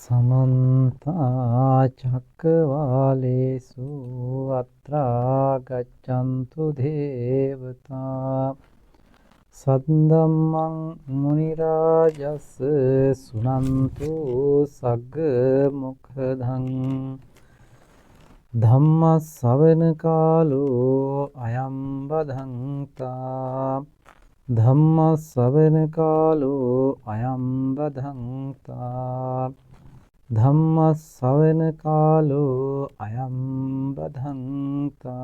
समन्ता चक्रवालेषु अत्रा गच्छन्तु देवता सद्धम्मं मुनिराजस् सुनन्तु सग्गमुखदं धम्मश्रवण कालो अयं बधन्ता धम्मश्रवण कालो अयं बधन्ता धम्मश्रवण कालो अयं बधन्ता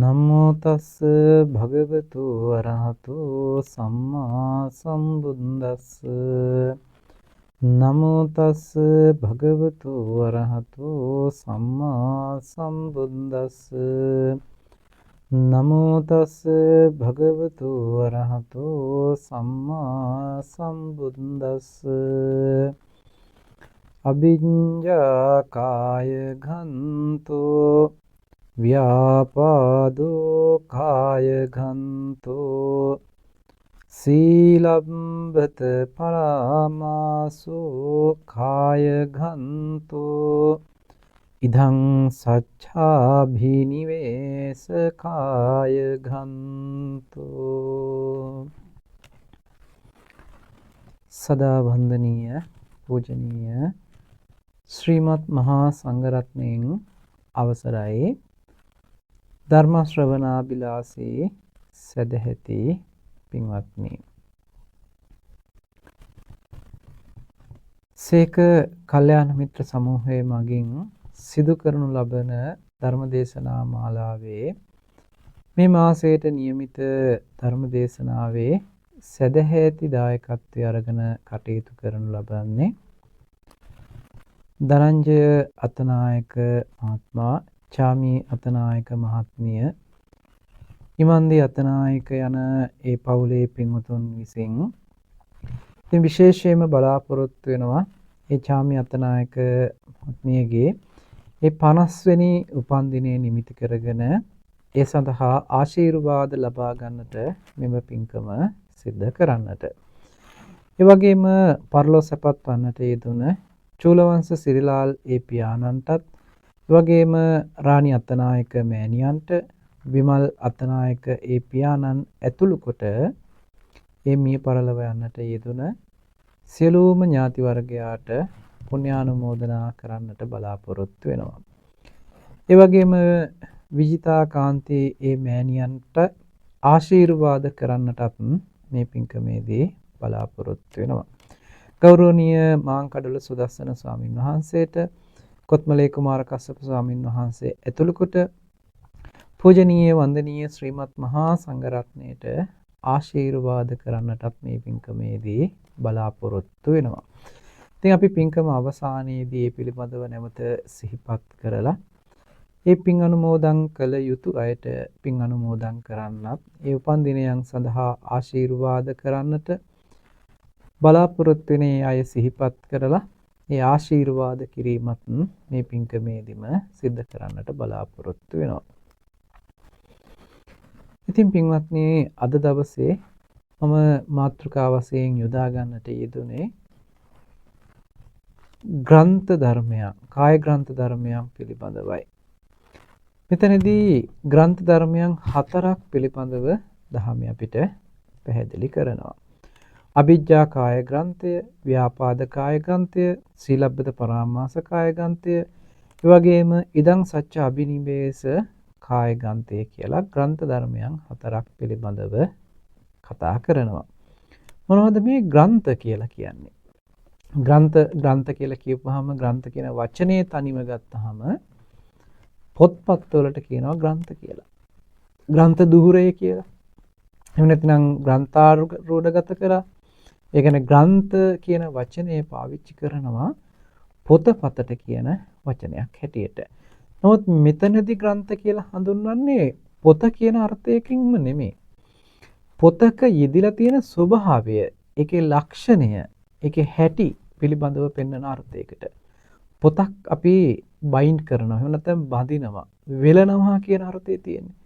नमो तस् भगवतो अरहतो सम्मा सम्बुද්දස්ස नमो तस् भगवतो अरहतो सम्मा सम्बुද්දස්ස නමෝ තස් භගවතු අරහතෝ සම්මා සම්බුද්දස්ස අභිඤ්ඤා කාය ඝන්තෝ ව්‍යාපාදෝ කාය ඝන්තෝ සීලබ්බත පරාමාසෝ කාය ඝන්තෝ ඉදං සච්ඡාභිනිවේසකාය ඝන්තෝ සදා වන්දනීය පූජනීය ශ්‍රීමත් මහා සංඝරත්නයන් අවසරයි ධර්ම ශ්‍රවණාබිලාසී සදැහැති පින්වත්නි සේක කල්යාණ මිත්‍ර සමූහයේ මගින් සිදු කරනු ලබන ධර්මදේශනා මාලාවේ මේ මාසයට નિયમિત ධර්මදේශනාවේ සදැහැති දායකත්වය අරගෙන කටයුතු කරනු ලබන්නේ දරංජය අතනායක මහත්මයා, චාමි අතනායක මහත්මිය, හිමන්දි අතනායක යන ඒ පවුලේ පින්වතුන් විසින් ඉතින් විශේෂයෙන්ම බලාපොරොත්තු වෙනවා ඒ චාමි අතනායක මහත්මියගේ ඒ 50 වෙනි උපන්දිනය නිමිති කරගෙන ඒ සඳහා ආශිර්වාද ලබා ගන්නට මෙම පින්කම සිද්ධ කරන්නට. ඒ වගේම පරලෝ සැපත් වන්නට යෙදුන චූලවංශ සිරිලාල් ඒ පියාණන්ටත්, ඒ වගේම රාණි අතනායක මෑණියන්ට, විමල් අතනායක ඒ පියාණන් ඇතුළු කොට ඒ මිය පරලව යන්නට යෙදුන සියලුම ඥාති වර්ගයාට පුණ්‍යානුමෝදනා කරන්නට බලාපොරොත්තු වෙනවා. ඒ වගේම විජිතා කාන්ති ඒ මෑණියන්ට ආශිර්වාද කරන්නටත් මේ පින්කමේදී බලාපොරොත්තු වෙනවා. ගෞරවනීය මාංකඩොළ සුදස්සන ස්වාමින් වහන්සේට, කොත්මලේ කුමාර කස්සප ස්වාමින් වහන්සේ ඇතුළු කොට පූජනීය වන්දනීය ශ්‍රීමත් මහා සංඝරත්නයට ආශිර්වාද කරන්නටත් මේ පින්කමේදී බලාපොරොත්තු වෙනවා. ඉතින් අපි පින්කම අවසානයේදී මේ පිළිබඳව නැවත සිහිපත් කරලා ඒ පින් අනුමෝදන් කළ යුතු අයට පින් අනුමෝදන් කරන්නත්, ඒ උපන් දිනයන් සඳහා ආශිර්වාද කරන්නට බලාපොරොත්තු වෙන අය සිහිපත් කරලා ඒ ආශිර්වාද කිරීමත් මේ පින්කමේදීම සිද්ධ කරන්නට බලාපොරොත්තු වෙනවා. ඉතින් පින්වත්නි, අද දවසේ මම මාතෘකා වශයෙන් යොදා ගන්නට යෙදුනේ ග්‍රන්ථ ධර්මයන්, කාය ග්‍රන්ථ ධර්මයන් පිළිබඳවයි. මෙතනදී ග්‍රන්ථ ධර්මයන් 4ක් පිළිබඳව දහම අපිට පැහැදිලි කරනවා. අභිජ්ජා කාය ග්‍රන්ථය, ව්‍යාපාද කාය ග්‍රන්ථය, සීලබ්බත පරාමාස කාය ග්‍රන්ථය, ඒ වගේම ඉදං සච්ච අබිනිවේස කාය ග්‍රන්ථය කියලා ග්‍රන්ථ ධර්මයන් 4ක් පිළිබඳව කතා කරනවා. මොනවද මේ ග්‍රන්ථ කියලා කියන්නේ? ග්‍රන්ථ කියලා කියපුවාම ග්‍රන්ථ කියන වචනේ තනිව ගත්තාම පොත්පත් වලට කියනවා ග්‍රන්ථ කියලා. ග්‍රන්ථ දුහුරය කියලා. එහෙම නැත්නම් ග්‍රන්ථාරූඪගත කරා. ඒ කියන්නේ ග්‍රන්ථ කියන වචනේ පාවිච්චි කරනවා පොතපතට කියන වචනයක් හැටියට. නමුත් මෙතනදී ග්‍රන්ථ කියලා හඳුන්වන්නේ පොත කියන අර්ථයකින්ම නෙමෙයි. පොතක යෙදিলা තියෙන ස්වභාවය, ඒකේ ලක්ෂණය, ඒකේ හැටි පිළිබඳව පෙන්වන අර්ථයකට. පොතක් අපි බයින්ඩ් කරනවා, එහෙම නැත්නම් බඳිනවා, වෙලනවා කියන අර්ථය තියෙන්නේ.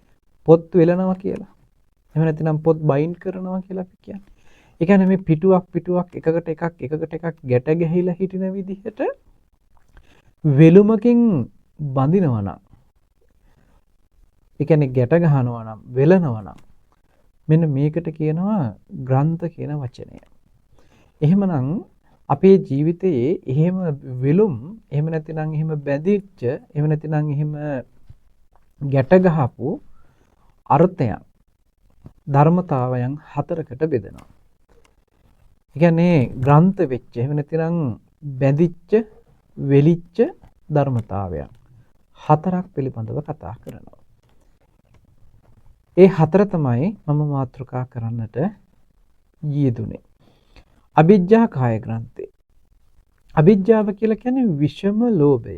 පොත් වෙලනවා කියලා. එහෙම නැත්නම් පොත් බයින්ඩ් කරනවා කියලා අපි කියන්නේ. ඒ කියන්නේ මේ පිටුවක් එකකට එකක් ගැට ගැහිලා හිටින විදිහට වෙලුමකින් බඳිනවා නම්, ඒ කියන්නේ ගැට ගහනවා නම්, වෙලනවා නම්, මෙන්න මේකට කියනවා ග්‍රන්ථ කියන වචනය. එහෙමනම් අපේ ජීවිතයේ එහෙම වෙලුම්, එහෙම නැතිනම් එහෙම බැඳිච්ච, එහෙම නැතිනම් එහෙම ගැට ගහපු අර්ථයන්, ධර්මතාවයන් හතරකට බෙදෙනවා. ඒ කියන්නේ ග්‍රන්ථ වෙච්ච, එහෙම නැතිනම් බැඳිච්ච, වෙලිච්ච ධර්මතාවයන් හතරක් පිළිබඳව කතා කරනවා. ඒ හතර තමයි මම මාතෘකා කරන්නට යෙදුනේ. අවිජ්ජා කාය ග්‍රන්ථය. අවිජ්ජාව කියලා කියන්නේ විෂම ලෝභය.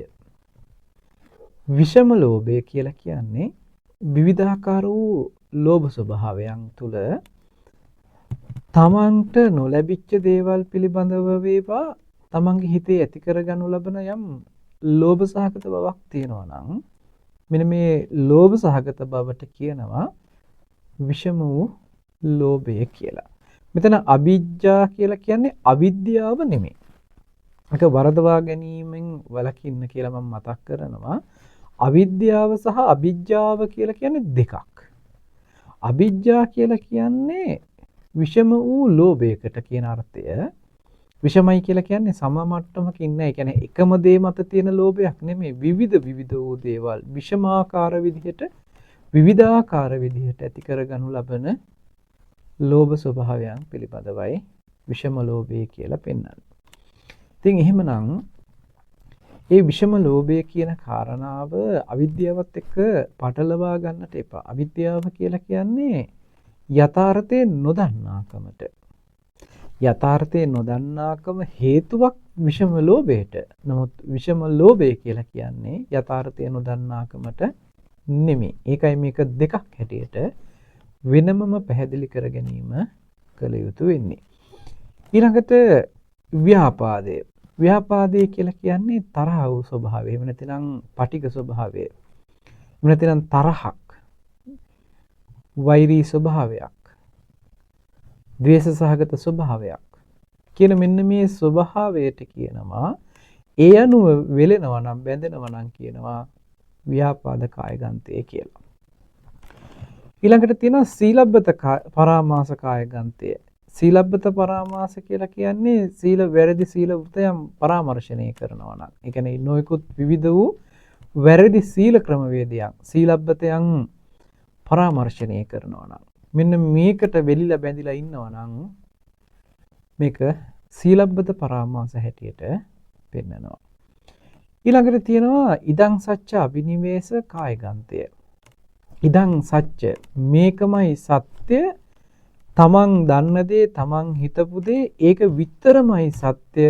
විෂම ලෝභය කියලා කියන්නේ විවිධාකාර වූ ලෝභ ස්වභාවයන් තුල තමන්ට නොලැබිච්ච දේවල් පිළිබඳව වේවා, තමන්ගේ හිතේ ඇති කරගනු ලබන යම් ලෝභ සහගත බවක් තියෙනවා නම් මෙන්න මේ ලෝභ සහගත බවට කියනවා විෂම වූ ලෝභය කියලා. මෙතන අවිජ්ජා කියලා කියන්නේ අවිද්‍යාව නෙමෙයි. ඒක වරදවා ගැනීමෙන් වළකින්න කියලා මම මතක් කරනවා. අවිද්‍යාව සහ අවිජ්ජාව කියලා කියන්නේ දෙකක්. අවිජ්ජා කියලා කියන්නේ විෂම වූ ලෝභයකට කියන අර්ථය. විෂමයි කියලා කියන්නේ සම මට්ටමකින් නෑ. ඒ කියන්නේ එකම දේ මත තියෙන ලෝභයක් නෙමෙයි. විවිධ වූ දේවල් විෂමාකාර විදිහට, විවිධාකාර විදිහට ඇති කරගනු ලබන ලෝභ ස්වභාවයන් පිළිබඳවයි විෂම ලෝභය කියලා පෙන්වන්නේ. ඉතින් එහෙමනම් ඒ විෂම ලෝභය කියන කාරණාව අවිද්‍යාවත් එක්ක පටලවා ගන්නට එපා. අවිද්‍යාව කියලා කියන්නේ යථාර්ථයේ නොදන්නාකමට. යථාර්ථයේ නොදන්නාකම හේතුවක් විෂම ලෝභයට. නමුත් විෂම ලෝභය කියලා කියන්නේ යථාර්ථයේ නොදන්නාකමට නෙමෙයි. ඒකයි මේක දෙකක් හැටියට වෙනමම පැහැදිලි කර ගැනීම කළ යුතු වෙන්නේ. ඊළඟට ව්‍යාපාදය. ව්‍යාපාදය කියලා කියන්නේ තරහ වූ ස්වභාවය. එහෙම නැතිනම් පටිඝ ස්වභාවය. එහෙම නැතිනම් තරහක්, වෛරී ස්වභාවයක්, ද්වේෂ සහගත ස්වභාවයක් කියන මෙන්න මේ ස්වභාවයට කියනවා, ඒ අනුව වෙලෙනවා නම්, බැඳෙනවා නම් කියනවා ව්‍යාපාද කාය ගන්තය කියලා. ඊළඟට තියෙනවා සීලබ්බත පරාමාස කාය ගන්තය. සීලබ්බත පරාමාස කියලා කියන්නේ සීල වැරදි සීල වෘතයන් පරාමර්ශණය කරනවා නම්. ඒ කියන්නේ නොයෙකුත් විවිධ වූ වැරදි සීල ක්‍රමවේදයන්, සීලබ්බතයන් පරාමර්ශණය කරනවා නම්. මෙන්න මේකට වෙලිලා බැඳිලා ඉන්නවා නම් මේක සීලබ්බත පරාමාස හැටියට පෙන්නනවා. ඊළඟට තියෙනවා ඉදං සච්ච අබිනිවේෂ කායගන්තය. ඉදං සච්ච, මේකමයි සත්‍ය, තමන් දන්න දේ, තමන් හිතපු දේ, ඒක විතරමයි සත්‍ය,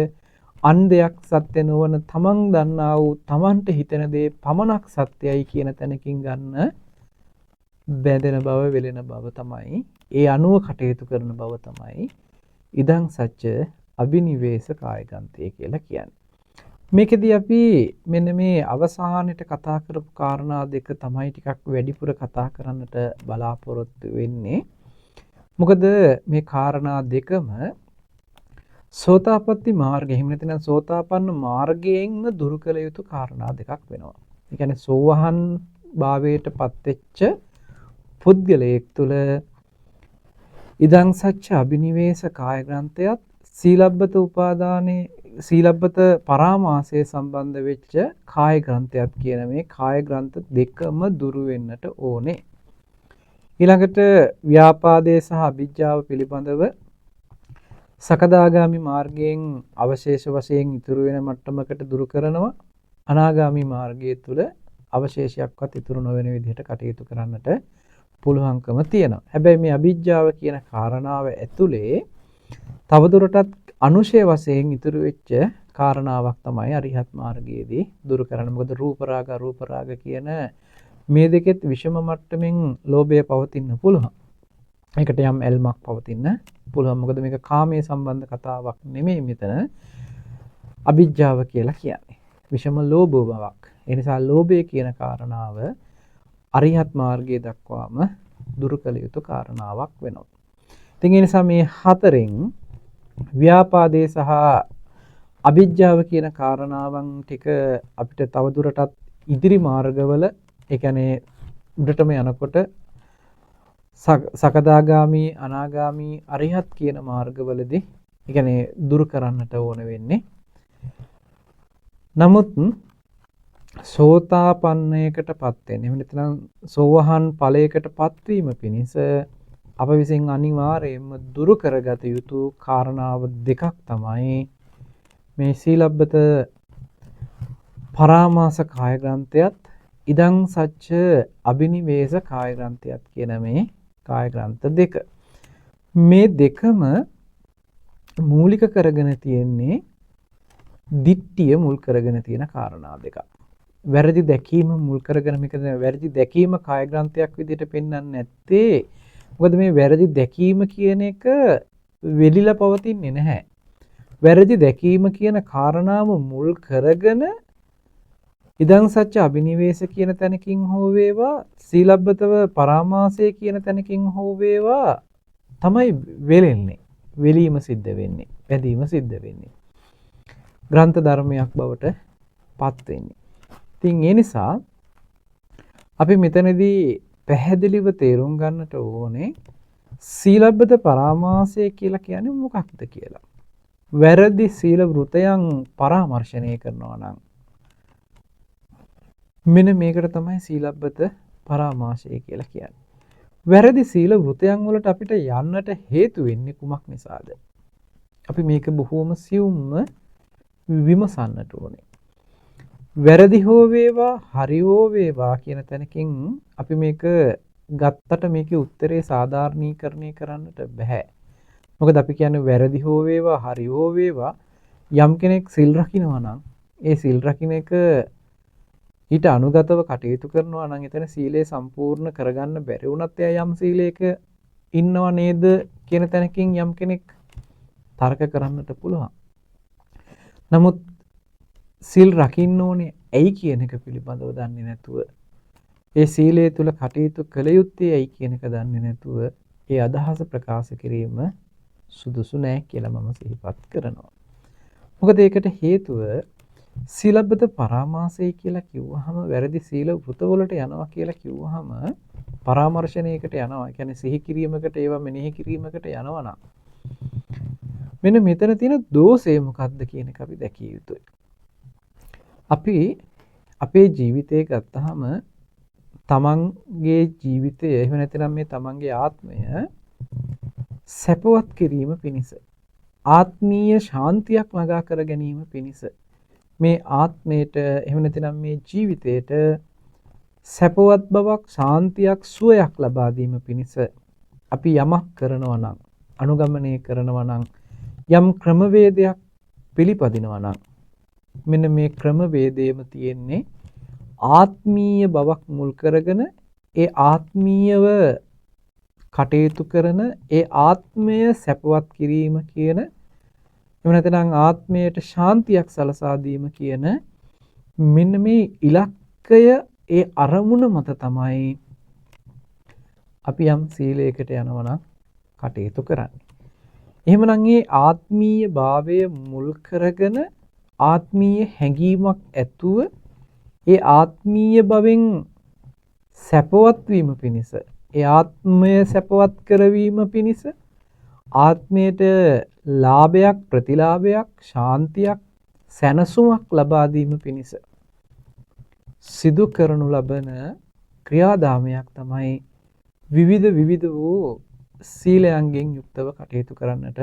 අන් දෙයක් සත්‍ය නොවන තමන් දන්නා වූ තමන්ට හිතෙන දේ පමණක් සත්‍යයි කියන තැනකින් ගන්න බැඳෙන බව, වෙලෙන බව තමයි, ඒ අනුව කටයුතු කරන බව තමයි ඉදං සච්ච අබිනිවේෂ කායගන්තය කියලා කියන්නේ. මේකෙදී අපි මෙන්න මේ අවසානයේ කතා කරපු කාරණා දෙක තමයි ටිකක් වැඩිපුර කතා කරන්නට බලාපොරොත්තු වෙන්නේ. මොකද මේ කාරණා දෙකම සෝතාපට්ටි මාර්ගය, එහෙම නැත්නම් සෝතාපන්න මාර්ගයෙන්ම දුරු කළ යුතු කාරණා දෙකක් වෙනවා. ඒ කියන්නේ සෝවහන් භාවයටපත් වෙච්ච පුද්ගලයෙක් තුළ ඉදං සච්ච අබිනිවේෂ කාය ග්‍රන්ථයත් සීලබ්බත උපාදානයේ සීලබ්බත පරාමාසයේ සම්බන්ධ වෙච්ච කාය ග්‍රන්ථයත් කියන මේ කාය ග්‍රන්ථ දෙකම දුරු වෙන්නට ඕනේ. ඊළඟට ව්‍යාපාදයේ සහ අවිජ්ජාව පිළිබඳව සකදාගාමි මාර්ගයෙන් අවශේෂ වශයෙන් ඉතුරු වෙන මට්ටමකට දුරු කරනවා. අනාගාමි මාර්ගය තුල අවශේෂයක්වත් ඉතුරු නොවන විදිහට කටයුතු කරන්නට පුළුවන්කම තියෙනවා. හැබැයි මේ අවිජ්ජාව කියන කාරණාව ඇතුලේ තවදුරටත් අනුශය වශයෙන් ඉතුරු වෙච්ච කාරණාවක් තමයි අරිහත් මාර්ගයේදී දුරු කරන්න. මොකද රූප රාග අරූප රාග කියන මේ දෙකෙත් විෂම මට්ටමින් ලෝභය පවතින්න පුළුවන්. ඒකට යම් ඇල්මක් පවතින්න පුළුවන්. මොකද මේක කාමයේ සම්බන්ධ කතාවක් නෙමෙයි මෙතන අවිජ්ජාව කියලා කියන්නේ. විෂම ලෝභ බවක්. ඒ නිසා ලෝභය කියන කාරණාව අරිහත් මාර්ගයේ දක්වාම දුරු කළ යුතු කාරණාවක් වෙනවා. ඉතින් ඒ නිසා මේ හතරෙන් ව්‍යාපාදේ සහ අවිජ්ජාව කියන කාරණාවන් ටික අපිට තවදුරටත් ඉදිරි මාර්ගවල ඒ කියන්නේ උඩටම යනකොට සකදාගාමි අනාගාමි අරිහත් කියන මාර්ගවලදී ඒ කියන්නේ දුරු කරන්නට ඕන වෙන්නේ. නමුත් සෝතාපන්නයකටපත් වෙන්න. එහෙම නැත්නම් සෝවහන් ඵලයකටපත් වීම පිණිස අප විසින් අනිවාර්යයෙන්ම දුරු කරගත යුතු කාරණාව දෙකක් තමයි මේ සීලබ්බත පරාමාස කාය ග්‍රන්ථයත් ඉදං සච්ච අබිනිවේෂ කාය ග්‍රන්ථයත් කියන මේ කාය ග්‍රන්ථ දෙක. මේ දෙකම මූලික කරගෙන තියෙන්නේ දිට්ඨිය මුල් කරගෙන තියෙන කාරණා දෙකක්. වැරදි දැකීම මුල් කරගෙන මේක වැරදි දැකීම කාය ග්‍රන්ථයක් විදිහට පෙන්වන්නේ නැත්තේ මොකද මේ වැරදි දැකීම කියන එක වෙලිලා පවතින්නේ නැහැ. වැරදි දැකීම කියන කාරණාව මුල් කරගෙන ඉදං සත්‍ය අබිනිවේෂ කියන තැනකින් හෝ වේවා සීලබ්බතව පරාමාසය කියන තැනකින් හෝ වේවා තමයි වෙලෙන්නේ. වෙලීම සිද්ධ වෙන්නේ. පැදීම සිද්ධ වෙන්නේ. ග්‍රන්ථ ධර්මයක් බවට පත් වෙන්නේ. ඉතින් ඒ නිසා අපි මෙතනදී පැහැදිලිව තේරුම් ගන්නට ඕනේ සීලබ්බත පරාමාසය කියලා කියන්නේ මොකක්ද කියලා. වැරදි සීල වෘතයන් පරාමර්ශනය කරනවා නම් මෙන්න මේකට තමයි සීලබ්බත පරාමාසය කියලා කියන්නේ. වැරදි සීල වෘතයන් වලට අපිට යන්නට හේතු වෙන්නේ කුමක් නිසාද? අපි මේක බොහෝම සියුම්ම විමසන්නට ඕනේ. වැරදි හෝ වේවා හරි හෝ වේවා කියන තැනකින් අපි මේක ගත්තට මේකේ උත්තරේ සාධාරණීකරණය කරන්නට බෑ. මොකද අපි කියන්නේ වැරදි හෝ වේවා හරි හෝ වේවා යම් කෙනෙක් සිල් රකින්නවා නම් ඒ සිල් රකින්න එක ඊට අනුගතව කටයුතු කරනවා නම් එතන සීලය සම්පූර්ණ කරගන්න බැරි වුණත් එයා යම් සීලයක ඉන්නව නේද කියන තැනකින් යම් කෙනෙක් තර්ක කරන්නට පුළුවන්. නමුත් සිල් රකින්න ඕනේ ඇයි කියන එක පිළිබඳව දන්නේ නැතුව ඒ සීලය තුල කටයුතු කළ යුත්තේ ඇයි කියන එක දන්නේ නැතුව ඒ අදහස ප්‍රකාශ කිරීම සුදුසු නෑ කියලා මම සිහිපත් කරනවා. මොකද ඒකට හේතුව සීලබ්බත පරාමාසය කියලා කිව්වහම වැරදි සීල වෘතවලට යනවා කියලා කිව්වහම පරාමර්ශණයකට යනවා. ඒ කියන්නේ සිහි කිරීමකට ඒවා මෙනෙහි කිරීමකට යනවා නම් මෙන්න මෙතන තියෙන දෝෂය මොකක්ද කියන එක අපි දැකිය යුතුයි. අපි අපේ ජීවිතය ගත්තාම තමන්ගේ ජීවිතය එහෙම නැත්නම් මේ තමන්ගේ ආත්මය සැපවත් කිරීම පිණිස ආත්මීය ශාන්තියක් ළඟා කර ගැනීම පිණිස මේ ආත්මයට එහෙම නැත්නම් මේ ජීවිතයට සැපවත් බවක් ශාන්තියක් සුවයක් ලබා දීම පිණිස අපි යමක් කරනවා නම් අනුගමනය කරනවා නම් යම් ක්‍රමවේදයක් පිළිපදිනවා නම් මෙන්න මේ ක්‍රමවේදයේම තියෙන්නේ ආත්මීය බවක් මුල් කරගෙන ඒ ආත්මීයව කටයුතු කරන ඒ ආත්මය සැපවත් කිරීම කියන එහෙම නැත්නම් ආත්මයට ශාන්තියක් සලසා දීම කියන මෙන්න මේ ඉලක්කය ඒ අරමුණ මත තමයි අපි යම් සීලයකට යනවා නම් කටයුතු කරන්නේ. එහෙමනම් මේ ආත්මීය භාවය මුල් කරගෙන ආත්මීය හැඟීමක් ඇතුව ඒ ආත්මීය භවෙන් සැපවත් වීම පිණිස ඒ ආත්මය සැපවත් කරවීම පිණිස ආත්මයට ලාභයක් ප්‍රතිලාභයක් ශාන්තියක් සැනසුමක් ලබා දීම පිණිස සිදු කරනු ලබන ක්‍රියාදාමයක් තමයි විවිධ වූ සීලයන්ගෙන් යුක්තව කටයුතු කරන්නට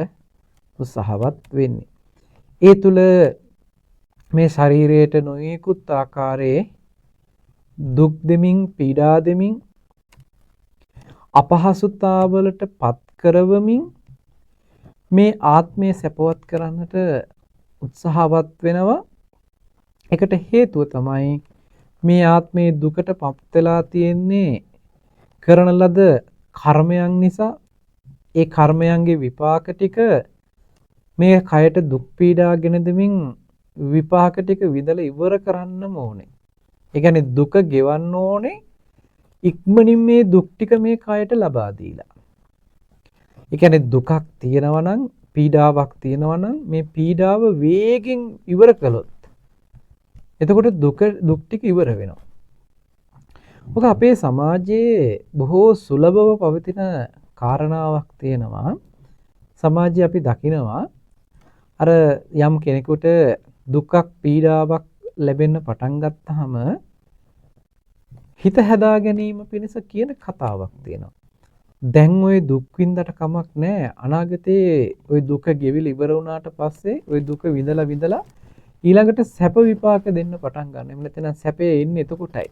උත්සාහවත් වෙන්නේ. ඒ තුල මේ ශරීරයට නොයෙකුත් ආකාරයේ දුක් දෙමින් පීඩා දෙමින් අපහසුතාවලට පත් කරවමින් මේ ආත්මය සැපවත් කරන්නට උත්සාහවත් වෙනවා. ඒකට හේතුව තමයි මේ ආත්මයේ දුකට පත් වෙලා තියෙන්නේ කරන ලද කර්මයන් නිසා. ඒ කර්මයන්ගේ විපාක ටික මේ කයට දුක් පීඩා ගෙන දෙමින් විපාක ටික විඳලා ඉවර කරන්නම ඕනේ. ඒ කියන්නේ දුක ගෙවන්න ඕනේ ඉක්මනින් මේ දුක් ටික මේ කයට ලබා දීලා. ඒ කියන්නේ දුකක් තියෙනවා නම් පීඩාවක් තියෙනවා නම් මේ පීඩාව වේගෙන් ඉවර කළොත් එතකොට දුක් ටික ඉවර වෙනවා. මොකද අපේ සමාජයේ බොහෝ සුලභව පවතින කාරණාවක් තියෙනවා. සමාජයේ අපි දකිනවා අර යම් කෙනෙකුට දුකක් පීඩාවක් ලැබෙන්න පටන් ගත්තාම හිත හදා ගැනීම පිණිස කියන කතාවක් තියෙනවා. දැන් ওই දුක් විඳට කමක් නැහැ. අනාගතේ ওই දුක ගෙවිලා ඉවර වුණාට පස්සේ ওই දුක විඳලා ඊළඟට සැප විපාක දෙන්න පටන් ගන්න. එහෙම නැත්නම් සැපේ එන්නේ එතකොටයි.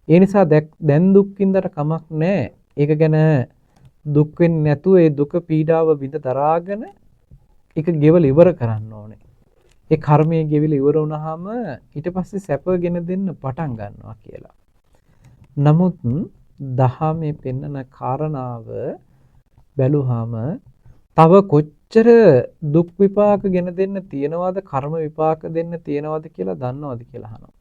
ඒ නිසා දැන් දුක් විඳට කමක් නැහැ. ඒක ගැන දුක් වෙන්නේ නැතුව ඒ දුක පීඩාව විඳ දරාගෙන ඒක ගෙවල ඉවර කරන්න ඕනේ. ඒ කර්මයේ ගෙවිල ඉවර වුණාම ඊට පස්සේ සැපගෙන දෙන්න පටන් ගන්නවා කියලා. නමුත් දහමේ පෙන්නන කාරණාව බැලුවාම තව කොච්චර දුක් විපාක ගෙන දෙන්න තියනවද කර්ම විපාක දෙන්න තියනවද කියලා දන්නවද කියලා අහනවා.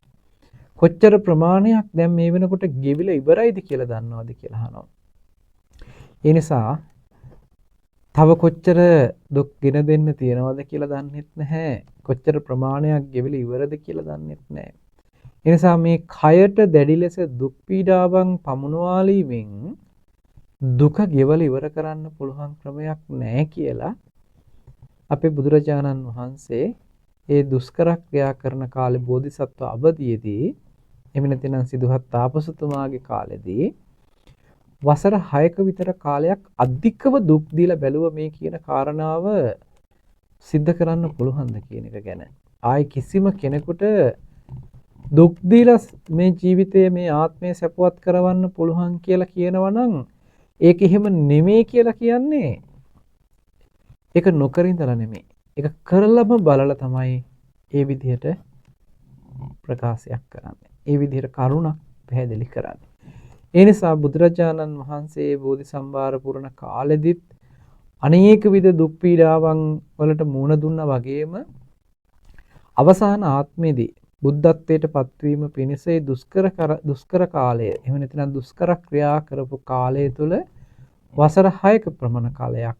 කොච්චර ප්‍රමාණයක් දැන් මේ වෙනකොට ගෙවිලා ඉවරයිද කියලා දන්නවද කියලා අහනවා. ඒ නිසා තව කොච්චර දුක් ගෙන දෙන්න තියනවද කියලා දන්නෙත් නැහැ. කොච්චර ප්‍රමාණයක් ගෙවිලා ඉවරද කියලා දන්නෙත් නැහැ. ඒ නිසා මේ කයට දැඩි ලෙස දුක් පීඩාවන් පමුණවාලීමෙන් දුක ගෙවලා ඉවර කරන්න පුළුවන් ක්‍රමයක් නැහැ කියලා අපේ බුදුරජාණන් වහන්සේ ඒ දුෂ්කර ක්‍රියා කරන කාලේ බෝධිසත්ව අවදීයේදී එහෙම නැතිනම් සිදුහත් තාපසතුමාගේ කාලෙදී වසර 6ක විතර කාලයක් අධිකව දුක් දීලා බැලුව මේ කියන කාරණාව सिद्ध කරන්න පුළුවන්ද කියන එක ගැන. ආයි කිසිම කෙනෙකුට දුක් දීලා මේ ජීවිතයේ මේ ආත්මය සැපවත් කරවන්න පුළුවන් කියලා කියනවා නම් ඒක එහෙම නෙමෙයි කියලා කියන්නේ ඒක නොකර ඉඳලා නෙමෙයි. ඒක කරලම බලලා තමයි ඒ විදිහට ප්‍රකාශයක් කරන්නේ. ඒ විදිහට කරුණක් පැහැදිලි කරන්නේ. ඒ නිසා බුදුරජාණන් වහන්සේ බෝධි සම්භාර පුරණ කාලෙදිත් අනේක විද දුක් පීඩාවන් වලට මුහුණ දුන්නා වගේම අවසාන ආත්මයේදී බුද්ධත්වයට පත්වීම පිණිස දුෂ්කර කාලය එහෙම නැත්නම් දුෂ්කර ක්‍රියා කරපු කාලය තුල වසර 6ක ප්‍රමාණ කාලයක්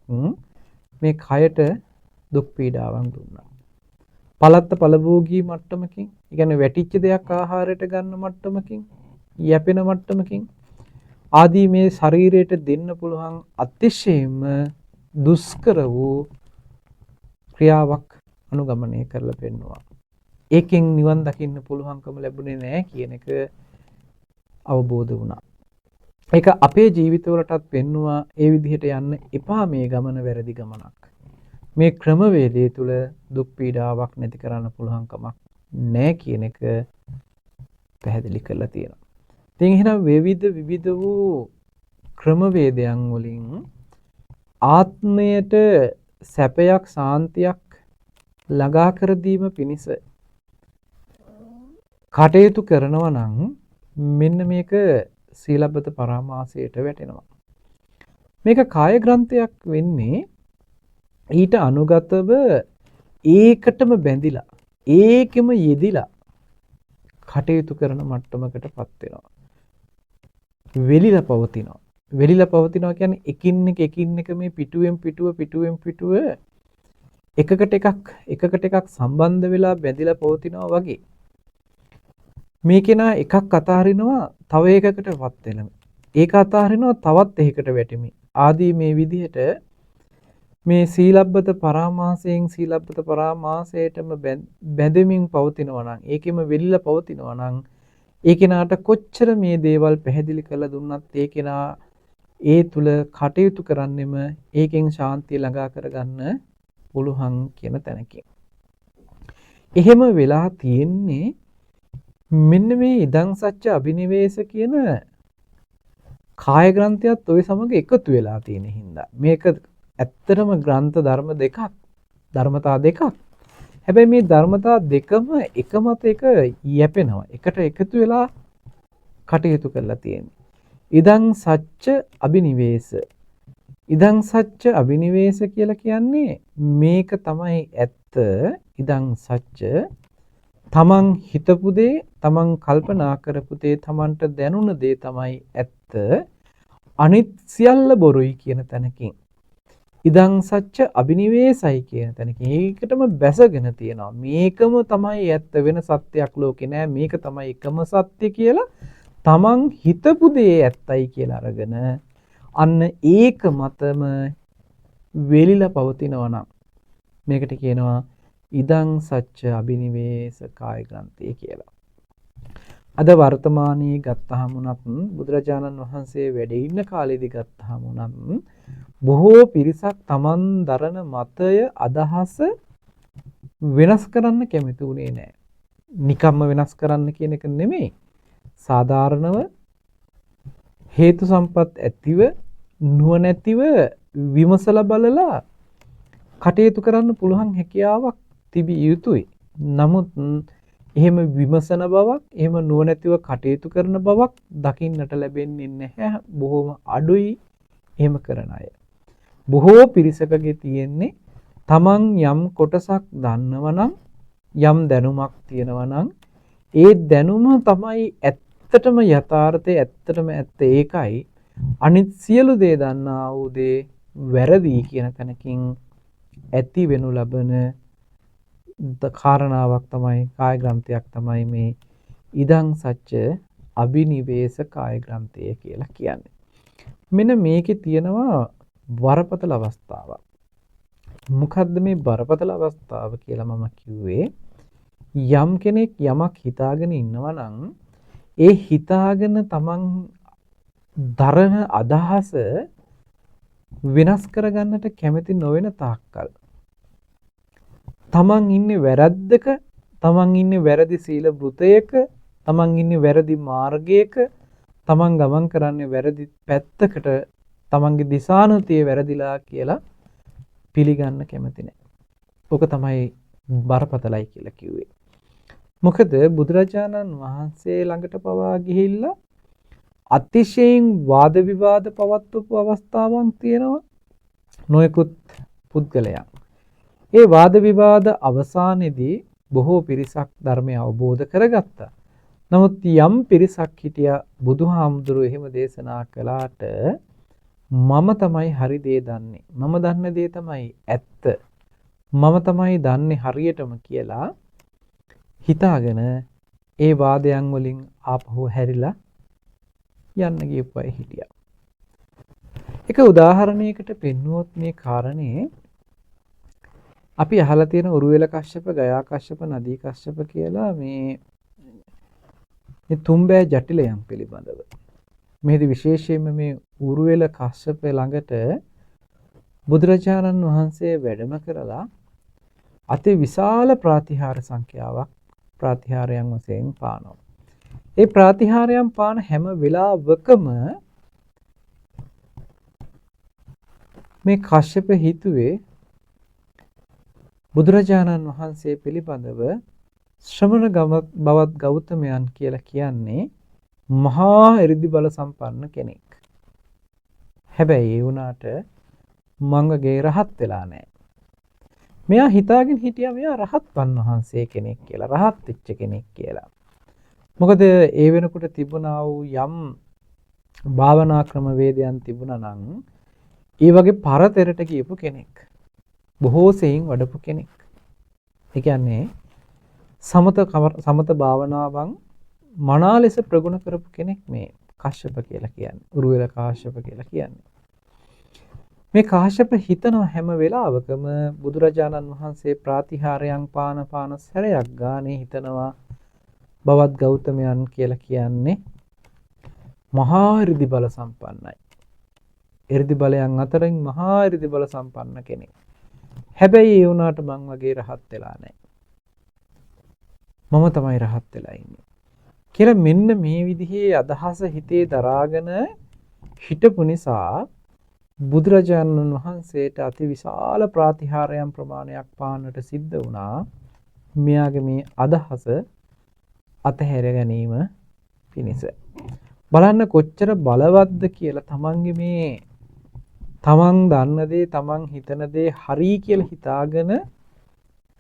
මේ කයට දුක් පීඩාවන් දුන්නා. පළත්ත පළභෝගී මට්ටමකින්, ඒ කියන්නේ වැටිච්ච දෙයක් ආහාරයට ගන්න මට්ටමකින්, යැපෙන මට්ටමකින් ආදී මේ ශරීරයට දෙන්න පුළුවන් අතිශයින්ම දුෂ්කර වූ ක්‍රියාවක් අනුගමනය කරලා පෙන්නවා. ඒකෙන් නිවන් දකින්න පුළුවන්කම ලැබුණේ නැහැ කියන එක අවබෝධ වුණා. ඒක අපේ ජීවිතවලටත් පෙන්නවා ඒ විදිහට යන්න එපා මේ ගමන වැරදි ගමනක්. මේ ක්‍රමවේදය තුල දුක් පීඩාවක් නැති කරන්න පුළුවන් කමක් නැහැ කියන එක පැහැදිලි කරලා තියෙනවා. ඉතින් එහෙනම් විවිධ වූ ක්‍රමවේදයන් වලින් ආත්මයට සැපයක් සාන්තියක් ළඟා කර දීම පිණිස කටයුතු කරනවා නම් මෙන්න මේක සීලබ්බත පරාමාසයට වැටෙනවා. මේක කාය ග්‍රන්ථයක් වෙන්නේ ඊට අනුගතව ඒකටම බැඳිලා ඒකෙම යෙදිලා කටයුතු කරන මට්ටමකටපත් වෙනවා. වෙලිලා පවතිනවා. වෙලිලා පවතිනවා කියන්නේ එකින් එක මේ පිටුවෙන් පිටුව එකකට එකක් සම්බන්ධ වෙලා බැඳිලා පවතිනවා වගේ. මේකේනා එකක් අතහරිනවා තව එකකටපත් වෙනවා. ඒක අතහරිනවා තවත් එකකට වැටෙමි. ආදී මේ විදිහට මේ සීලබ්බත පරාමාසයෙන් සීලබ්බත පරාමාසයටම බැඳෙමින් පවතිනවා නම් ඒකෙම වෙලිලා පවතිනවා නම් ඒ කෙනාට කොච්චර මේ දේවල් පැහැදිලි කරලා දුන්නත් ඒ කෙනා ඒ තුල කටයුතු කරන්නෙම ඒකෙන් ශාන්තිය ළඟා කරගන්න පුළුවන් කියන තැනකින්. එහෙම වෙලා තියෙන්නේ මෙන්න මේ ඉදං සච්ච අබිනිවේෂ කියන කාය ග්‍රන්ථයත් ওই සමග එකතු වෙලා තියෙන හින්දා මේක ඇත්තටම ග්‍රන්ථ ධර්මතා දෙකක්. හැබැයි මේ ධර්මතා දෙකම එක මත එක යැපෙනවා. එකට එකතු වෙලා කටයුතු කරලා තියෙන්නේ. ඉදං සච්ච අබිනිවේෂ. ඉදං සච්ච අබිනිවේෂ කියලා කියන්නේ මේක තමයි ඇත්ත. ඉදං සච්ච තමන් හිතපු දේ, තමන් කල්පනා කරපු දේ, තමන්ට දැනුණ දේ තමයි ඇත්ත. අනිත් සියල්ල බොරුයි කියන තැනකින් ඉදං සච්ච අබිනිවේසයි කියන තැනක ඒකටම බැසගෙන තියෙනවා. මේකම තමයි ඇත්ත, වෙන සත්‍යයක් ලෝකේ නෑ, මේක තමයි එකම සත්‍ය කියලා තමන් හිතපු දේ ඇත්තයි කියලා අරගෙන අන්න ඒක මතම වෙලිලා පවතිනවා නම් මේකට කියනවා ඉදං සච්ච අබිනිවේස කාය ග්‍රන්ථය කියලා. අද වර්තමානයේ ගත්තහම උනත් බුදුරජාණන් වහන්සේ වැඩ ඉන්න කාලේදී ගත්තහම උනත් බොහෝ පිරිසක් තමන් දරන මතය අදහස වෙනස් කරන්න කැමති උනේ නැහැ. නිකම්ම වෙනස් කරන්න කියන එක නෙමෙයි. සාධාරණව හේතු සම්පත් ඇතිව නුවණැතිව විමසලා බලලා කටයුතු කරන්න පුළුවන් හැකියාවක් තිබිය යුතුයි. නමුත් එහෙම විමසන බවක්, එහෙම නුවණැතිව කටයුතු කරන බවක් දකින්නට ලැබෙන්නේ නැහැ. බොහොම අඩුයි එහෙම කරන අය. බොහෝ පිරිසකගේ තියෙන්නේ තමන් යම් කොටසක් දන්නවනම්, යම් දැනුමක් තියෙනවනම් ඒ දැනුම තමයි ඇත්තටම යථාර්ථය, ඇත්තටම ඇත්ත ඒකයි. අනිත් සියලු දේ දන්නා වූ දේ වැරදි කියන තැනකින් ඇති වෙනු ලබන කාරණාවක් තමයි කාය ග්‍රන්ථයක් තමයි මේ ඉදං සච්ච අබිනිවේස කාය ග්‍රන්ථය කියලා කියන්නේ. මෙන්න මේකේ තියෙනවා බරපතල අවස්ථාවක්. මොකද්ද මේ බරපතල අවස්ථාව කියලා මම කිව්වේ? යම් කෙනෙක් යමක් හිතාගෙන ඉන්නවා නම් ඒ හිතාගෙන තමන් දරන අදහස වෙනස් කරගන්නට කැමති නොවන තාක්කල් තමන් ඉන්නේ වැරද්දක, තමන් ඉන්නේ වැරදි සීල වෘතයක, තමන් ඉන්නේ වැරදි මාර්ගයක, තමන් ගමන් කරන්නේ වැරදි පැත්තකට, තමන්ගේ දිශානුතිය වැරදිලා කියලා පිළිගන්න කැමති නැහැ. ඕක තමයි බරපතලයි කියලා කිව්වේ. මොකද බුදුරජාණන් වහන්සේ ළඟට පවා ගිහිල්ලා අතිශයින් වාද විවාද පවත්වපු අවස්ථාවන් තියෙනවා නොයෙකුත් පුද්ගලයන්. ඒ වාද විවාද අවසානයේදී බොහෝ පිරිසක් ධර්මය අවබෝධ කරගත්තා. නමුත් යම් පිරිසක් හිටියා බුදුහාමුදුරුවෝ එහෙම දේශනා කළාට මම තමයි හරි දේ දන්නේ, මම දන්න දේ තමයි ඇත්ත, මම තමයි දන්නේ හරියටම කියලා හිතාගෙන ඒ වාදයන් වලින් ආපහු හැරිලා යන්න ගියපු අය හිටියා. එක උදාහරණයකට පෙන්වුවොත් මේ කාරණේ අපි අහලා තියෙන උරුවෙල කශ්‍යප, ගයා කශ්‍යප, නදී කශ්‍යප කියලා මේ තුන්බෑ ජටිලයන් පිළිබඳව. මේදි විශේෂයෙන්ම මේ උරුවෙල කශ්‍යප ළඟට බුදුරජාණන් වහන්සේ වැඩම කරලා අති විශාල ප්‍රාතිහාර සංඛ්‍යාවක් ප්‍රාතිහාරයන් වශයෙන් පානවා. ඒ ප්‍රාතිහාරයන් පාන හැම වෙලාවකම මේ කශ්‍යප හිතුවේ බුදුරජාණන් වහන්සේ පිළිබඳව ශ්‍රමණ බවත් ගෞතමයන් කියලා කියන්නේ මහා එරිදි බල සම්පන්න කෙනෙක්. හැබැයි ඒ වුණාට මංගගේ රහත් වෙලා නැහැ. මෙයා හිතාගෙන හිටියා මෙයා රහත්වන් වහන්සේ කෙනෙක් කියලා, රහත් වෙච්ච කෙනෙක් කියලා. මොකද ඒ වෙනකොට තිබුණා වූ යම් භාවනා ක්‍රම වේදයන් තිබුණා නම් ඒ වගේ පරතරට ගියපු කෙනෙක්, බොහෝ සෙයින් වඩපු කෙනෙක්. ඒ කියන්නේ සමත භාවනාවන් මනා ලෙස ප්‍රගුණ කරපු කෙනෙක් මේ කාශ්‍යප කියලා කියන්නේ, උරුවෙල කාශ්‍යප කියලා කියන්නේ. මේ කාශ්‍යප හිතන හැම වෙලාවකම බුදුරජාණන් වහන්සේ ප්‍රාතිහාරයන් පාන සැරයක් ගානේ හිතනවා බවත් ගෞතමයන් කියලා කියන්නේ මහා ඍදි බල සම්පන්නයි. ඍදි බලයන් අතරින් මහා ඍදි බල සම්පන්න කෙනෙක්. හැබැයි ඒ වුණාට මං වගේ රහත් වෙලා නැහැ. මම තමයි රහත් වෙලා ඉන්නේ. කියලා මෙන්න මේ විදිහේ අදහස හිතේ දරාගෙන හිටපු නිසා බුදුරජාණන් වහන්සේට අති විශාල ප්‍රාතිහාරයන් ප්‍රමාණයක් පාන්නට සිද්ධ වුණා. මෙයාගේ මේ අදහස අතහැර ගැනීම පිණිස. බලන්න කොච්චර බලවත්ද කියලා. තමන්ගේ මේ තමන් දන්න දේ, තමන් හිතන දේ හරි කියලා හිතාගෙන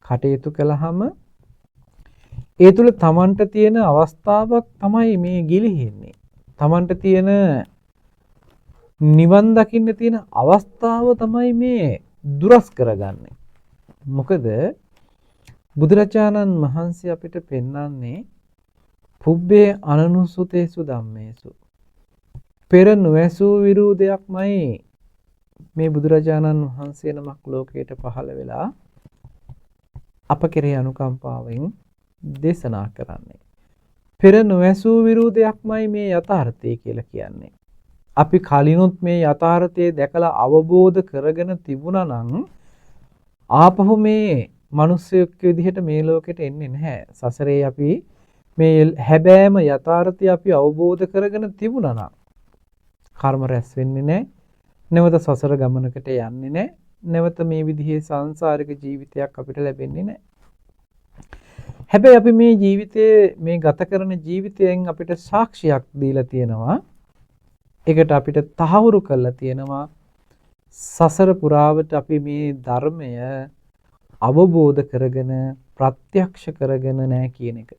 කටයුතු කළාම ඒ තුල තමන්ට තියෙන අවස්ථාවක් තමයි මේ ගිලිහෙන්නේ. තමන්ට තියෙන නිවන් දකින්න තියෙන අවස්ථාව තමයි මේ දුරස් කරගන්නේ. මොකද බුදුරජාණන් වහන්සේ අපිට පෙන්වන්නේ පුබ්බේ අනනුසුතේසු ධම්මේසු. පෙර නොඇසූ විරුදයක්මයි මේ බුදුරජාණන් වහන්සේ නමක් ලෝකයට පහළ වෙලා අප කෙරෙහි අනුකම්පාවෙන් දේශනා කරන්නේ. පෙර නොඇසූ විරුදයක්මයි මේ යථාර්ථය කියලා කියන්නේ. අපි කලිනුත් මේ යථාර්ථය දැකලා අවබෝධ කරගෙන තිබුණා නම් ආපහු මේ මිනිස්සෙක් විදිහට මේ ලෝකෙට එන්නේ නැහැ. සසරේ අපි මේ හැබෑම යථාර්ථය අපි අවබෝධ කරගෙන තිබුණා නම් කර්ම රැස් වෙන්නේ නැහැ. නැවත සසර ගමනකට යන්නේ නැහැ. නැවත මේ විදිහේ සංසාරික ජීවිතයක් අපිට ලැබෙන්නේ නැහැ. හැබැයි අපි මේ ජීවිතයේ මේ ගත කරන ජීවිතයෙන් අපිට සාක්ෂියක් දීලා තියෙනවා. ඒකට අපිට තහවුරු කරලා තියෙනවා සසර පුරාවට අපි මේ ධර්මය අවබෝධ කරගෙන ප්‍රත්‍යක්ෂ කරගෙන නැහැ කියන එක.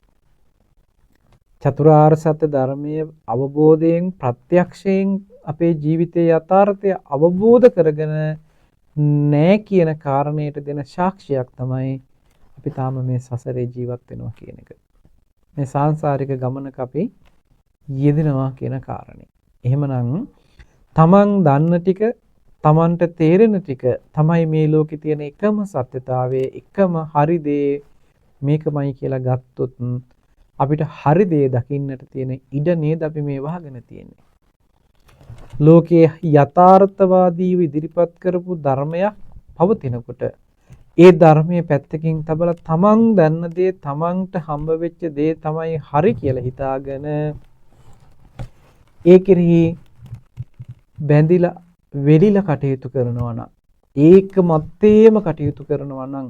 චතුරාර්ය සත්‍ය ධර්මයේ අවබෝධයෙන් ප්‍රත්‍යක්ෂයෙන් අපේ ජීවිතයේ යථාර්ථය අවබෝධ කරගෙන නැහැ කියන කාරණයට දෙන සාක්ෂියක් තමයි අපි තාම මේ සසරේ ජීවත් වෙනවා කියන එක. මේ සාංශාරික ගමනක අපි යෙදෙනවා කියන කාරණේ. එහෙමනම් තමන් දන්න ටික තමන්ට තේරෙන ටික තමයි මේ ලෝකේ තියෙන එකම සත්‍යතාවයේ එකම හරි දේ මේකමයි කියලා ගත්තොත් අපිට හරි දේ දකින්නට තියෙන ඉඩ නේද අපි මේ වහගෙන තියෙන්නේ. ලෝකයේ යථාර්ථවාදීව ඉදිරිපත් කරපු ධර්මයක් පවතිනකොට ඒ ධර්මයේ පැත්තකින් තබලා තමන් දන්න දේ තමන්ට හම්බ වෙච්ච දේ තමයි හරි කියලා හිතාගෙන ඒ කෙරෙහි බැඳිලා වෙලිලා කටයුතු කරනවා නම් ඒක මැත්තේම කටයුතු කරනවා නම්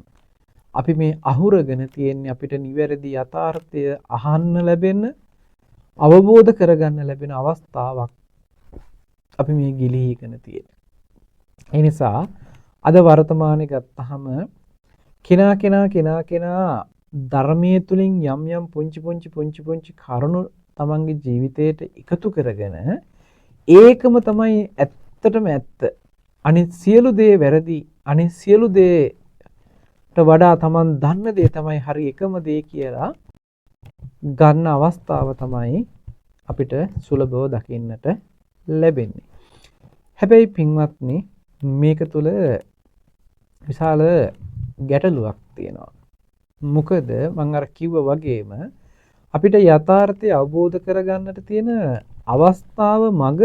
අපි මේ අහුරගෙන තියෙන්නේ අපිට නිවැරදි යථාර්ථය අහන්න ලැබෙන අවබෝධ කරගන්න ලැබෙන අවස්ථාවක් අපි මේ ගිලිහිගෙන තියෙන්නේ. ඒ නිසා අද වර්තමානයේ ගත්තාම කෙනා ධර්මයේ තුලින් යම් පුංචි කරුණු තමන්ගේ ජීවිතයට එකතු කරගෙන ඒකම තමයි ඇත්තටම ඇත්ත. අනිත් සියලු දේ වැරදි. අනිත් සියලු දේට වඩා තමන් දන්න දේ තමයි හරි එකම දේ කියලා ගන්න අවස්ථාව තමයි අපිට සුලභව දකින්නට ලැබෙන්නේ. හැබැයි පින්වත්නි මේක තුල විශාල ගැටලුවක් තියෙනවා. මොකද මම අර කිව්වා වගේම අපිට යථාර්ථය අවබෝධ කරගන්නට තියෙන අවස්ථාව මග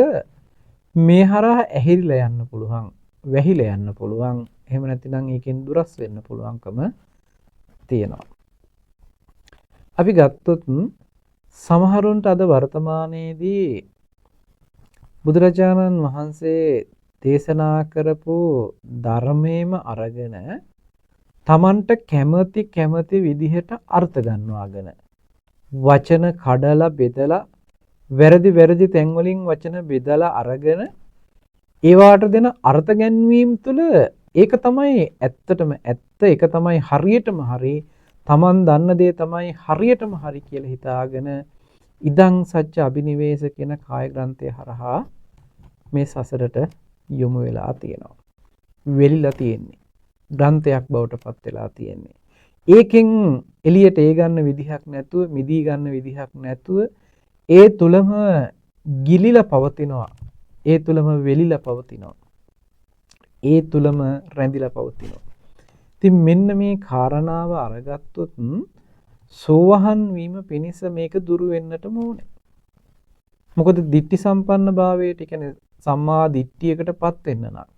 මේ හරහා ඇහිරිලා යන්න පුළුවන්, වැහිලා යන්න පුළුවන්. එහෙම නැතිනම් ඒකෙන් දුරස් වෙන්න පුළුවන්කම තියෙනවා. අපි ගත්තොත් සමහරුන්ට අද වර්තමානයේදී බුදුරජාණන් වහන්සේ දේශනා කරපු ධර්මයේම අරගෙන තමන්ට කැමති විදිහට අර්ථ ගන්නවාගෙන වචන කඩලා බෙදලා වැරදි තැන් වලින් වචන බෙදලා අරගෙන ඒවාට දෙන අර්ථ ගැන්වීම තුළ ඒක තමයි ඇත්තටම ඇත්ත, ඒක තමයි හරියටම හරි, තමන් දන්න දේ තමයි හරියටම හරි කියලා හිතාගෙන ඉදං සච්ච අබිනිවේෂ කියන කාය ග්‍රන්ථය හරහා මේ සසරට යොමු වෙලා තියෙනවා. වෙලිලා තියෙන්නේ. ග්‍රන්ථයක් බවට පත් වෙලා තියෙන්නේ. ඒකෙන් එළියට ඒ ගන්න විදිහක් නැතුව, මිදී ගන්න විදිහක් නැතුව ඒ තුලම ගිලිලා පවතිනවා. ඒ තුලම වෙලිලා පවතිනවා. ඒ තුලම රැඳිලා පවතිනවා. ඉතින් මෙන්න මේ කාරණාව අරගත්තොත් සෝවහන් වීම පිණිස මේක දුරු වෙන්නටම ඕනේ. මොකද ditthi සම්පන්න භාවයට, කියන්නේ සම්මා දිට්ඨියකටපත් වෙන්න නම්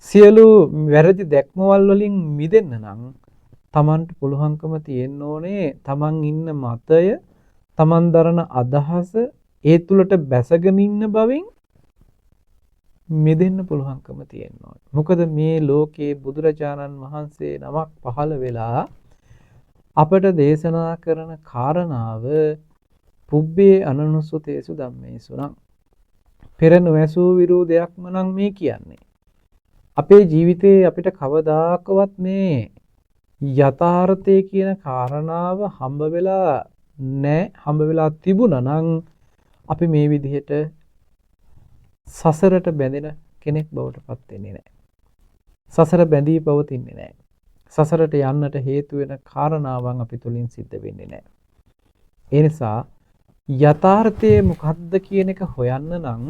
සියලු වැරදි දැක්මවල වලින් මිදෙන්න නම් තමන්ට පුළුවන්කම තියෙන්න ඕනේ තමන් ඉන්න මතය, තමන් දරන අදහස ඒ තුලට බැසගෙන ඉන්න බවින් මිදෙන්න පුළුවන්කම තියෙන්න ඕනේ. මොකද මේ ලෝකේ බුදුරජාණන් වහන්සේ නමක් පහළ වෙලා අපට දේශනා කරන කාරණාව පුබ්බේ අනනුසුතේසු ධම්මේසු නම් පෙර නොඇසූ විරෝධයක්ම නම් මේ කියන්නේ. අපේ ජීවිතේ අපිට කවදාකවත් මේ යථාර්ථය කියන කාරණාව හම්බ වෙලා නැහැ. හම්බ වෙලා තිබුණා නම් අපි මේ විදිහට සසරට බැඳෙන කෙනෙක් බවට පත් වෙන්නේ නැහැ. සසර බැඳී පවතින්නේ නැහැ. සසරට යන්නට හේතු වෙන කාරණාවන් අපි තුලින් සිද්ධ වෙන්නේ නැහැ. ඒ නිසා යථාර්ථය මොකක්ද කියන එක හොයන්න නම්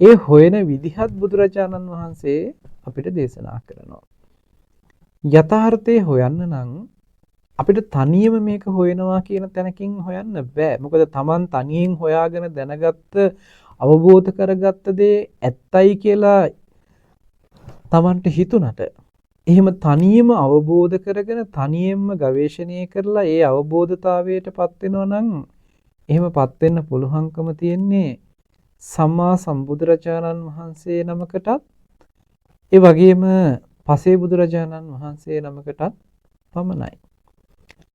ඒ හොයන විදිහත් බුදුරජාණන් වහන්සේ අපිට දේශනා කරනවා. යථාර්ථය හොයන්න නම් අපිට තනියම මේක හොයනවා කියන තැනකින් හොයන්න බෑ. මොකද Taman තනියෙන් හොයාගෙන දැනගත්ත අවබෝධ කරගත්ත දේ ඇත්තයි කියලා Tamanට හිතුණට එහෙම තනියම අවබෝධ කරගෙන තනියෙන්ම ගවේෂණය කරලා ඒ අවබෝධතාවයටපත් වෙනවා නම් එහෙමපත් වෙන්න පුළුවන්කම තියෙන්නේ සම්මා සම්බුදුරජාණන් වහන්සේ නමකටත් ඒ වගේම පසේ බුදුරජාණන් වහන්සේ නමකටත් පමණයි.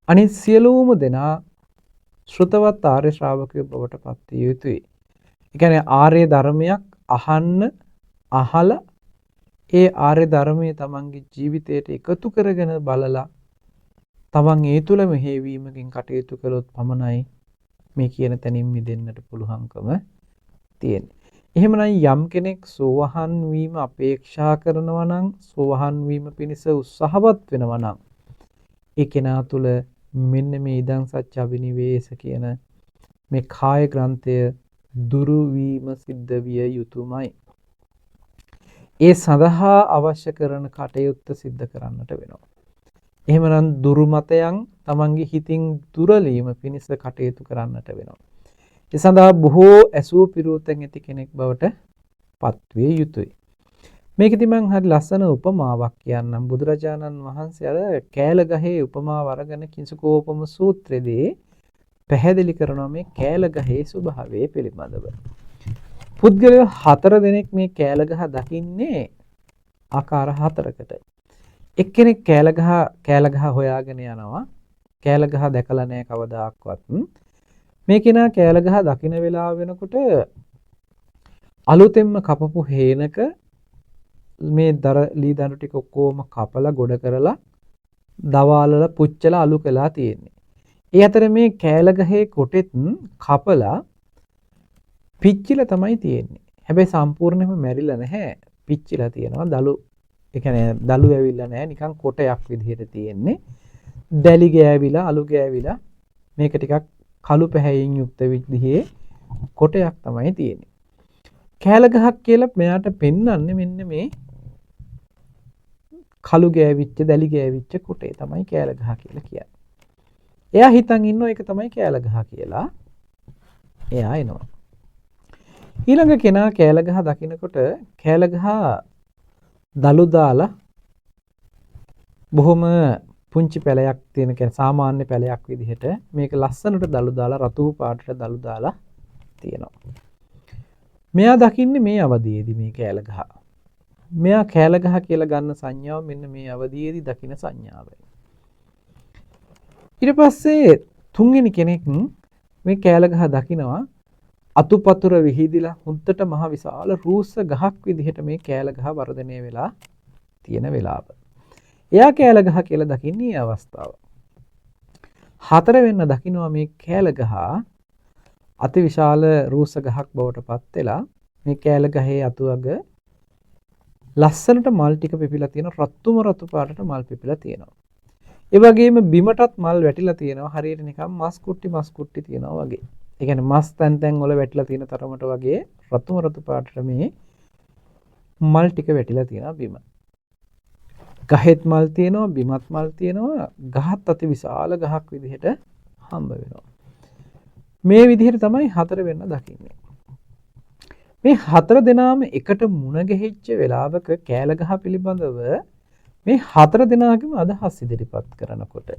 අනිත් සියලුම දෙනා ශ්‍රුතවත් ආර්ය ශ්‍රාවකයෝ බවට පත් විය යුතුයි. ඒ කියන්නේ ආර්ය ධර්මයක් අහන්න අහලා ඒ ආර්ය ධර්මයේ තමන්ගේ ජීවිතයට එකතු කරගෙන බලලා තමන් ඒ තුල මෙහෙවීමකින් කටයුතු කළොත් පමණයි මේ කියන තැනින් මිදෙන්නට පුළුවන්කම තියෙන්නේ. එහෙමනම් යම් කෙනෙක් සෝවහන් වීම අපේක්ෂා කරනවා නම් සෝවහන් වීම පිණිස උත්සාහවත් වෙනවා නම් ඒ කෙනා තුල මෙන්න මේ ඉදං සත්‍ය අබිනිවේෂ කියන මේ කාය ග්‍රන්ථය දුරු වීම සිද්ධ විය යුතුයමයි. ඒ සඳහා අවශ්‍ය කරන කටයුත්ත සිද්ධ කරන්නට වෙනවා. එහෙමනම් දුරුමතයන් තමන්ගේ හිතින් දුරලීම පිණිස කටයුතු කරන්නට වෙනවා. ඒ සඳහා බොහෝ ඇසූ පිරූතෙන් ඇති කෙනෙක් බවට පත්විය යුතුයි. මේකෙදි මම හරි ලස්සන උපමාවක් කියන්නම්. බුදුරජාණන් වහන්සේ අර කෑල ගහේ උපමාව අරගෙන කිංසුකෝපම සූත්‍රයේදී පැහැදිලි කරනවා මේ කෑල ගහේ ස්වභාවය පිළිබඳව. පුද්ගලයෝ 4 දෙනෙක් මේ කෑල ගහ දකින්නේ ආකාර 4කට. එක්කෙනෙක් කෑල ගහ හොයාගෙන යනවා. කෑල ගහ දැකලා නැහැ කවදාක්වත්. මේ කෙනා කෑල ගහ දකින වෙලාව වෙනකොට අලුතෙන්ම කපපු හේනක මේ ලී දඬු ටික ඔක්කොම කපලා ගොඩ කරලා දවාලලා පුච්චලා අලු කළා තියෙන්නේ. ඒ අතර මේ කෑල ගහේ කොටෙත් කපලා පිච්චිලා තමයි තියෙන්නේ. හැබැයි සම්පූර්ණයෙන්ම මැරිලා නැහැ. පිච්චිලා තියෙනවා. දලු ඒ කියන්නේ දලු ඇවිල්ලා නැහැ. නිකන් කොටයක් විදිහට තියෙන්නේ. දැලි ගෑවිලා අලු ගෑවිලා මේක ටිකක් කළු පැහැයෙන් යුක්ත විදිහේ කොටයක් තමයි තියෙන්නේ. කෑල ගහක් කියලා මෙයාට පෙන්වන්නේ මෙන්න මේ කළු ගෑවිච්ච දැලි ගෑවිච්ච කොටේ තමයි කෑල ගහ කියලා කියන්නේ. එයා හිතන් ඉන්නෝ ඒක තමයි කෑල ගහ කියලා. එයා එනවා. ඊළඟ කෙනා කෑල ගහ දකිනකොට කෑල ගහ දලු දාලා බොහොම පුංචි පැලයක් තියෙන කියන්නේ සාමාන්‍ය පැලයක් විදිහට මේක ලස්සනට දලු දාලා රතු පාටට දලු දාලා තියෙනවා. මෙයා දකින්නේ මේ අවධියේදී මේ කෑල ගහ. මෙයා කෑල ගහ කියලා ගන්න සංඥාව මෙන්න මේ අවධියේදී දකින සංඥාවයි. ඊට පස්සේ තුන්වෙනි කෙනෙක් මේ කෑල ගහ දකිනවා අතුපතුර විහිදිලා හුත්තට මහ විශාල රූස්ස ගහක් විදිහට මේ කෑල ගහ වර්ධනය වෙලා තියෙන වෙලාව. එයා කෑල ගහ කියලා දකින්නේ අවස්ථාව. 4 වෙන්න දකිනවා මේ කෑල ගහ අති විශාල රූස්ස ගහක් බවට පත් වෙලා මේ කෑල ගහේ අතුවග ලස්සනට මල් ටික පිපිලා තියෙන රතු පාටට මල් පිපිලා තියෙනවා. ඒ වගේම බිමටත් මල් වැටිලා තියෙනවා. හරියට නිකන් මස් කුට්ටි තියෙනවා වගේ. ඒ කියන්නේ මස් තැන් වල වැටිලා තියෙන තරමට වගේ රතු පාටට මේ මල් ටික වැටිලා තියෙනවා බිම. ගහෙත් මල් තියෙනවා, බිමත් මල් තියෙනවා. ගහත් අති විශාල ගහක් විදිහට හම්බ වෙනවා. මේ විදිහට තමයි 4 වෙන්න දකින්නේ. මේ 4 දෙනාම එකට මුණ ගැහිච්ච වෙලාවක කෑල ගහ පිළිබඳව මේ 4 දෙනාගේම අදහස් ඉදිරිපත් කරනකොට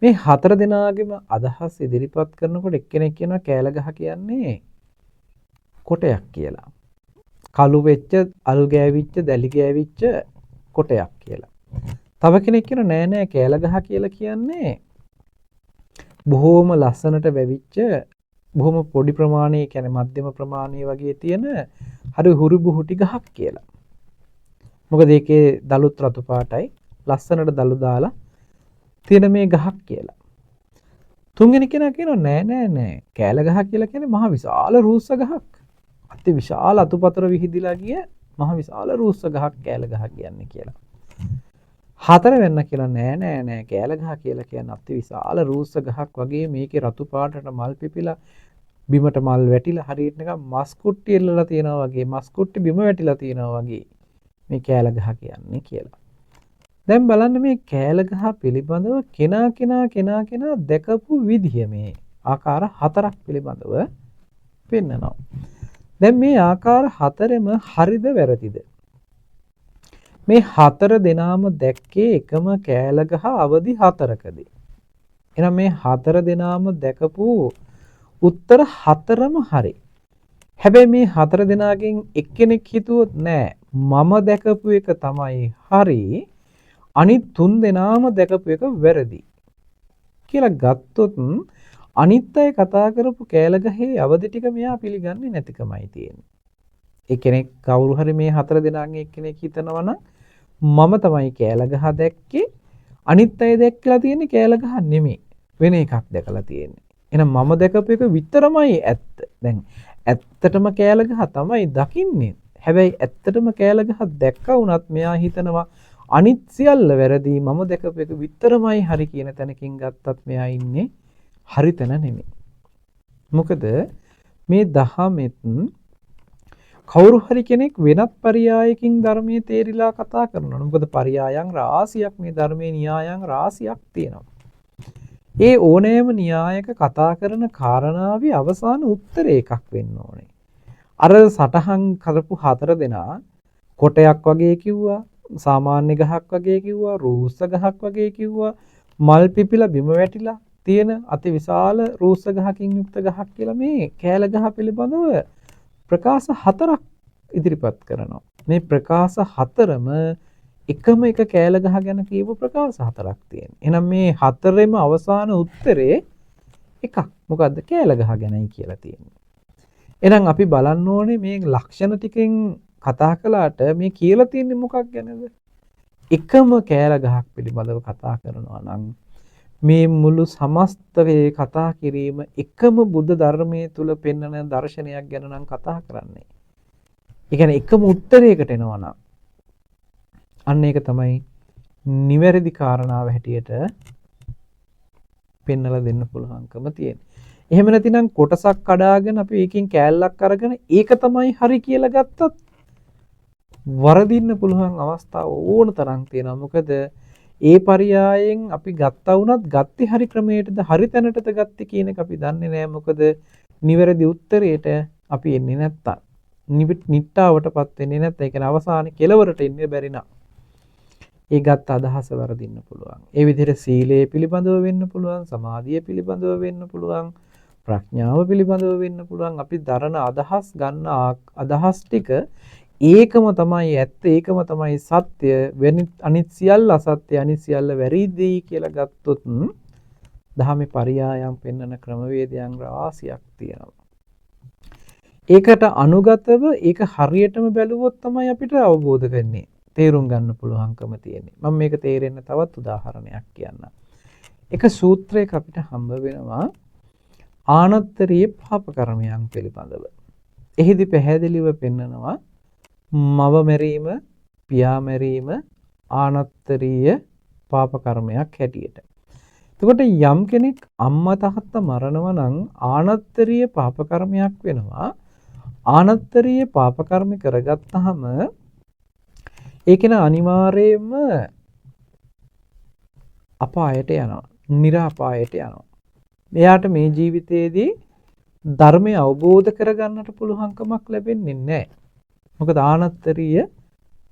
මේ 4 දෙනාගේම අදහස් ඉදිරිපත් කරනකොට එක්කෙනෙක් කියනවා කෑල ගහ කියන්නේ කොටයක් කියලා. කළු වෙච්ච, අලු ගෑවිච්ච, දැලි ගෑවිච්ච කොටයක් කියලා. තව කෙනෙක් කියනවා නෑ කෑල ගහ කියලා කියන්නේ බොහෝම ලස්සනට වැවිච්ච බොහොම පොඩි ප්‍රමාණයේ කියන්නේ මධ්‍යම ප්‍රමාණයේ වගේ තියෙන හරි හුරු බුහුටි ගහක් කියලා. මොකද ඒකේ දලුත් රතු පාටයි ලස්සනට දලු දාලා තියෙන මේ ගහක් කියලා. තුන්වෙනි කෙනා කියනවා නෑ කෑල ගහ කියලා කියන්නේ මහ විශාල රූස්ස ගහක්. අති විශාල අතුපතර විහිදිලා ගිය මහ විශාල රූස්ස ගහක් කෑල ගහ කියන්නේ කියලා. හතර වෙන්න කියලා නෑ කෑල ගහ කියලා කියන්නේ අති විශාල රූස්ස ගහක් වගේ මේකේ රතු පාටට මල් පිපිලා බිමට මල් වැටිලා හරියට නිකන් මස් කුට්ටි එල්ලලා තියෙනවා වගේ මස් කුට්ටි බිම වැටිලා තියෙනවා වගේ මේ කෑල ගහ කියන්නේ කියලා. දැන් බලන්න මේ කෑල ගහ පිළිබඳව කෙනා දැකපු විදිය මේ ආකාර හතරක් පිළිබඳව පෙන්නනවා. දැන් මේ ආකාර හතරෙම හරිද වැරදිද? මේ හතර දෙනාම දැක්කේ එකම කෑල ගහ අවදි හතරකදී. එහෙනම් මේ හතර දෙනාම දැකපු උත්තර හතරම හරි. හැබැයි මේ හතර දෙනාගෙන් එක්කෙනෙක් හිතුවොත් නෑ මම දැකපු එක තමයි හරි අනිත් තුන් දෙනාම දැකපු එක වැරදි කියලා ගත්තොත් අනිත් අය කතා කරපු කෑල ගහේ අවදි ටික මෙයා පිළිගන්නේ නැතිකමයි තියෙන්නේ. ඒ කෙනෙක් කවුරු හරි මේ හතර දෙනාගෙන් එක්කෙනෙක් හිතනවා නම් මම තමයි කෑල ගහ දැක්කේ අනිත් අය දැක්කලා තියෙන්නේ කෑල ගහ නෙමෙයි වෙන එකක් දැකලා තියෙන්නේ. එහෙනම් මම දැකපු එක විතරමයි ඇත්ත. දැන් ඇත්තටම කෑල ගහ තමයි දකින්නේ. හැබැයි ඇත්තටම කෑල ගහ දැක්කා වුණත් මෙයා හිතනවා අනිත් සියල්ල වැරදි මම දැකපු එක විතරමයි හරි කියන තැනකින් ගත්තත් මෙයා ඉන්නේ හරි තැන නෙමෙයි. මොකද මේ දහමෙත් කවුරු හරි කෙනෙක් වෙනත් පරයයකින් ධර්මයේ තේරිලා කතා කරනවා. මොකද පරයයන් රාශියක් මේ ධර්මයේ න්‍යායන් රාශියක් තියෙනවා. ඒ ඕනෑම න්‍යායක කතා කරන කාරණාවේ අවසාන උත්තරේ එකක් වෙන්න ඕනේ. අර සටහන් කරපු හතර දෙනා කොටයක් වගේ කිව්වා, සාමාන්‍ය ගහක් වගේ කිව්වා, රූස්ස ගහක් වගේ කිව්වා, මල් පිපිලා බිම වැටිලා තියෙන අති විශාල රූස්ස ගහකින් යුක්ත ගහක් කියලා මේ කෑල ගහ පිළිබඳව ප්‍රකාශ හතරක් ඉදිරිපත් කරනවා. මේ ප්‍රකාශ හතරම එකම එක කෑල ගහ ගැන කියපු ප්‍රකාශ හතරක් තියෙනවා. එහෙනම් මේ හතරෙම අවසාන උත්තරේ එකක්. මොකද්ද? කෑල ගහ ගැනයි කියලා තියෙන්නේ. එහෙනම් අපි බලන්න ඕනේ මේ ලක්ෂණ ටිකෙන් කතා කළාට මේ කියලා තියෙන්නේ මොකක් ගැනද? එකම කෑල ගහක් පිළිබඳව කතා කරනවා නම් මේ මුළු සමස්තයේ කතා කිරීම එකම බුද්ධ ධර්මයේ තුල පෙන්වන දර්ශනයක් ගැන නම් කතා කරන්නේ. ඒ කියන්නේ එකම උත්තරයකට එනවා නම් අන්න ඒක තමයි නිවැරදි කාරණාව හැටියට පෙන්වලා දෙන්න පුළුවන්කම තියෙන්නේ. එහෙම නැතිනම් කොටසක් කඩාගෙන අපි ඒකෙන් කෑල්ලක් අරගෙන ඒක තමයි හරි කියලා ගත්තත් වරදින්න පුළුවන් අවස්ථා ඕන තරම් තියෙනවා. මොකද ඒ පරයයන් අපි ගත්තා වුණත් ගත්තේ හරි ක්‍රමයටද හරි තැනටද ගත්තේ කියන එක අපි දන්නේ නැහැ. මොකද නිවැරදි උත්තරයට අපි එන්නේ නැත්තම් නිට්ටාවටපත් වෙන්නේ නැත්නම් ඒ කියන්නේ අවසානයේ කෙලවරට එන්නේ බැරි නා. ඒ ගත්ත අදහස වරදින්න පුළුවන්. ඒ විදිහට සීලය පිළිබඳව වෙන්න පුළුවන්, සමාධිය පිළිබඳව වෙන්න පුළුවන්, ප්‍රඥාව පිළිබඳව වෙන්න පුළුවන්. අපි දරන අදහස් ගන්න අදහස් ටික ඒකම තමයි ඇත්ත, ඒකම තමයි සත්‍ය, අනිත් සියල්ල අසත්‍ය, අනිත් සියල්ල වැරදි කියලා ගත්තොත් දහමේ පරයයන් පෙන්වන ක්‍රමවේදයන් රාශියක් තියෙනවා. ඒකට අනුගතව ඒක හරියටම බැලුවොත් තමයි අපිට අවබෝධ වෙන්නේ. තේරුම් ගන්න පුළුවන්කම තියෙන්නේ. මම මේක තේරෙන්න තවත් උදාහරණයක් කියන්නම්. එක සූත්‍රයක අපිට හම්බ වෙනවා ආනත්තරීය පාප කර්මයන් පිළිබඳව. එහිදී පැහැදිලිව පෙන්නනවා මව මැරීම, පියා මැරීම ආනත්තරීය පාප කර්මයක් හැටියට. එතකොට යම් කෙනෙක් අම්මා තාත්තා මරනවා නම් ආනත්තරීය පාප කර්මයක් වෙනවා. ආනත්තරීය පාප කර්ම කරගත්තාම ඒක අනිවාර්යයෙන්ම අපායට යනවා. නිරාපායට යනවා. එයාට මේ ජීවිතයේදී ධර්මය අවබෝධ කරගන්නට පුළුවන්කමක් ලැබෙන්නේ නැහැ. මොකද ආනත්තරීය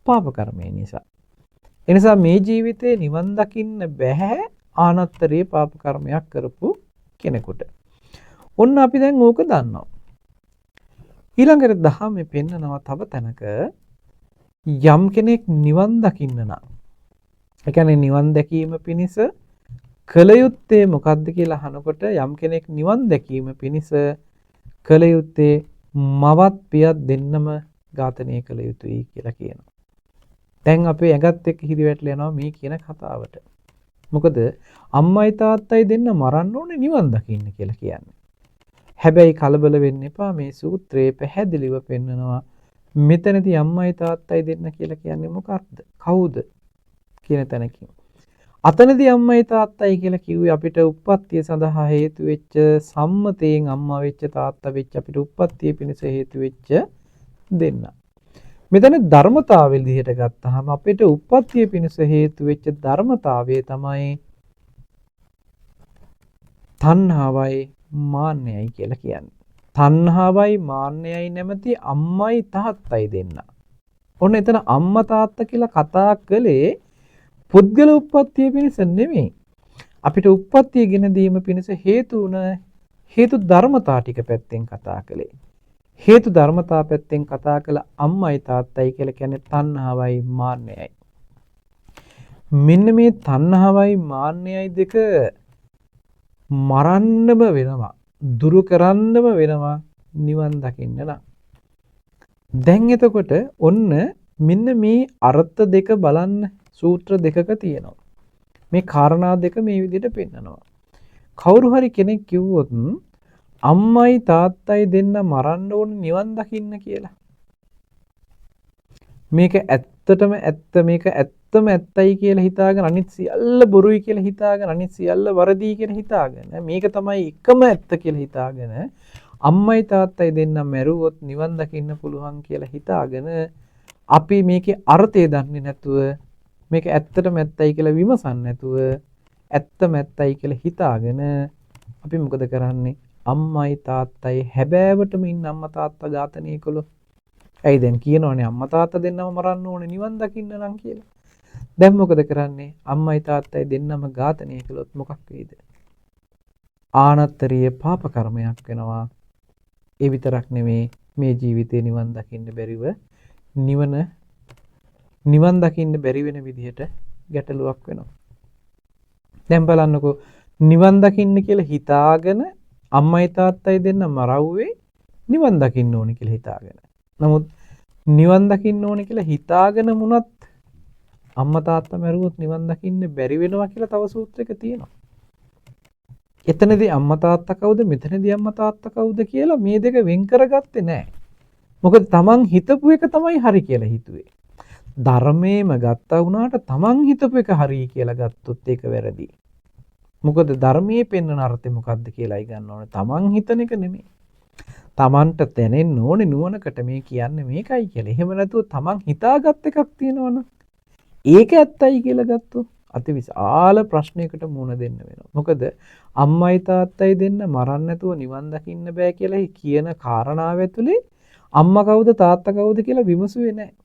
පාප කර්මය නිසා. ඒ නිසා මේ ජීවිතේ නිවන් දකින්න බෑ ආනත්තරීය පාප කර්මයක් කරපු කෙනෙකුට. ඔන්න අපි දැන් ඕක දන්නවා. ඊළඟට දහමේ පෙන්නනවා තව තැනක යම් කෙනෙක් නිවන් දකින්න නම් ඒ කියන්නේ නිවන් දැකීම පිණිස කල යුත්තේ මොකක්ද කියලා අහනකොට යම් කෙනෙක් නිවන් දැකීම පිණිස කල යුත්තේ මවත් පියත් දෙන්නම ඝාතනය කළ යුතුයි කියලා කියනවා. දැන් අපේ ඇඟත් එක්ක හිරිවැටලා යනවා මේ කියන කතාවට. මොකද අම්මයි තාත්තයි දෙන්න මරන්න ඕනේ නිවන් දකින්න කියලා කියන්නේ. හැබැයි කලබල වෙන්න එපා. මේ සූත්‍රයේ පැහැදිලිව පෙන්නනවා මෙතනදී අම්මයි තාත්තයි දෙන්න කියලා කියන්නේ මොකක්ද? කවුද? කියන තැනකින්. අතනදී අම්මයි තාත්තයි කියලා කිව්වේ අපිට උප්පත්තිය සඳහා හේතු වෙච්ච සම්මතයෙන් අම්මා වෙච්ච තාත්තා වෙච්ච අපිට උප්පත්තිය පිණිස හේතු වෙච්ච දෙන්න. මෙතන ධර්මතාවය විදිහට ගත්තාම අපිට උප්පත්තිය පිණිස හේතු වෙච්ච ධර්මතාවය තමයි තණ්හාවයි මාන්නයයි කියලා කියන්නේ. තණ්හාවයි මාන්නයයි නැමැති අම්මයි තාත්තයි දෙන්න. ඔන්න එතන අම්මා තාත්තා කියලා කතා කළේ පුද්ගල උප්පත්තිය පිණිස නෙමෙයි. අපිට උප්පත්තිය ගෙන දීම පිණිස හේතු වුණ හේතු ධර්මතා ටික පැත්තෙන් කතා කළේ. හේතු ධර්මතා පැත්තෙන් කතා කළ අම්මයි තාත්තයි කියලා කියන්නේ තණ්හාවයි මාන්නයයි. මෙන්න මේ තණ්හාවයි මාන්නයයි දෙක මරන්නම වෙනවා. දුරු කරන්නම වෙනවා නිවන් දකින්න නම්. දැන් එතකොට ඔන්න මෙන්න මේ අර්ථ දෙක බලන්න සූත්‍ර දෙකක තියෙනවා. මේ කාරණා දෙක මේ විදිහට පෙන්නනවා. කවුරු හරි කෙනෙක් කිව්වොත් අම්මයි තාත්තයි දෙන්න මරන්න ඕන නිවන් දකින්න කියලා. මේක ඇත්තටම ඇත්ත මේක ඇත්තම ඇත්තයි කියලා හිතාගෙන අනිත් සියල්ල බොරුයි කියලා හිතාගෙන අනිත් සියල්ල වරදි කියලා හිතාගෙන මේක තමයි එකම ඇත්ත කියලා හිතාගෙන අම්මයි තාත්තයි දෙන්න මැරුවොත් නිවන් දකින්න පුළුවන් කියලා හිතාගෙන අපි මේකේ අර්ථය දන්නේ නැතුව මේක ඇත්තටම ඇත්තයි කියලා විමසන්නේ නැතුව ඇත්තම ඇත්තයි කියලා හිතාගෙන අපි මොකද කරන්නේ? අම්මයි තාත්තයි හැබෑවටම ඉන්න අම්මා තාත්තා ඝාතනය කළොත් ඇයි දැන් කියනවනේ අම්මා තාත්තා දෙන්නම මරන්න ඕනේ නිවන් දකින්න නම් කියලා. දැන් මොකද කරන්නේ? අම්මයි තාත්තයි දෙන්නම ඝාතනය කළොත් මොකක් වෙයිද? ආනත්තරීය පාප කර්මයක් වෙනවා. ඒ විතරක් නෙමේ මේ ජීවිතේ නිවන් දකින්න බැරිව නිවන් දකින්න බැරි වෙන විදිහට ගැටලුවක් වෙනවා. දැන් බලන්නකෝ නිවන් දකින්න කියලා හිතාගෙන අම්මයි තාත්තයි දෙන්න මරවුවේ නිවන් දකින්න ඕනේ කියලා හිතාගෙන. නමුත් නිවන් දකින්න ඕනේ කියලා හිතාගෙන මුණත් අම්මා තාත්තා මැරුවොත් නිවන් දකින්න බැරි වෙනවා කියලා තව සූත්‍රයක තියෙනවා. එතනදී අම්මා තාත්තා කවුද මෙතනදී අම්මා තාත්තා කවුද කියලා මේ දෙක වෙන් කරගත්තේ නැහැ. මොකද තමන් හිතපු එක තමයි හරි කියලා හිතුවේ. ධර්මයේම ගත්තා වුණාට තමන් හිතපු එක හරි කියලා ගත්තොත් ඒක වැරදි. මොකද ධර්මයේ පෙන්වන අර්ථය මොකක්ද කියලායි ගන්න ඕනේ. තමන් හිතන එක නෙමෙයි. තමන්ට දැනෙන්න ඕනේ නුවණකට මේ කියන්නේ මේකයි කියලා. එහෙම නැතුව තමන් හිතාගත් එකක් තියෙනවනේ. ඒක ඇත්තයි කියලා ගත්තොත් අතිවිශාල ප්‍රශ්නයකට මුහුණ දෙන්න වෙනවා. මොකද අම්මයි තාත්තයි දෙන්න මරන්න නැතුව නිවන් දකින්න බෑ කියලා කියන කාරණාව ඇතුලේ අම්මා කවුද තාත්තා කවුද කියලා විමසුවේ නැහැ.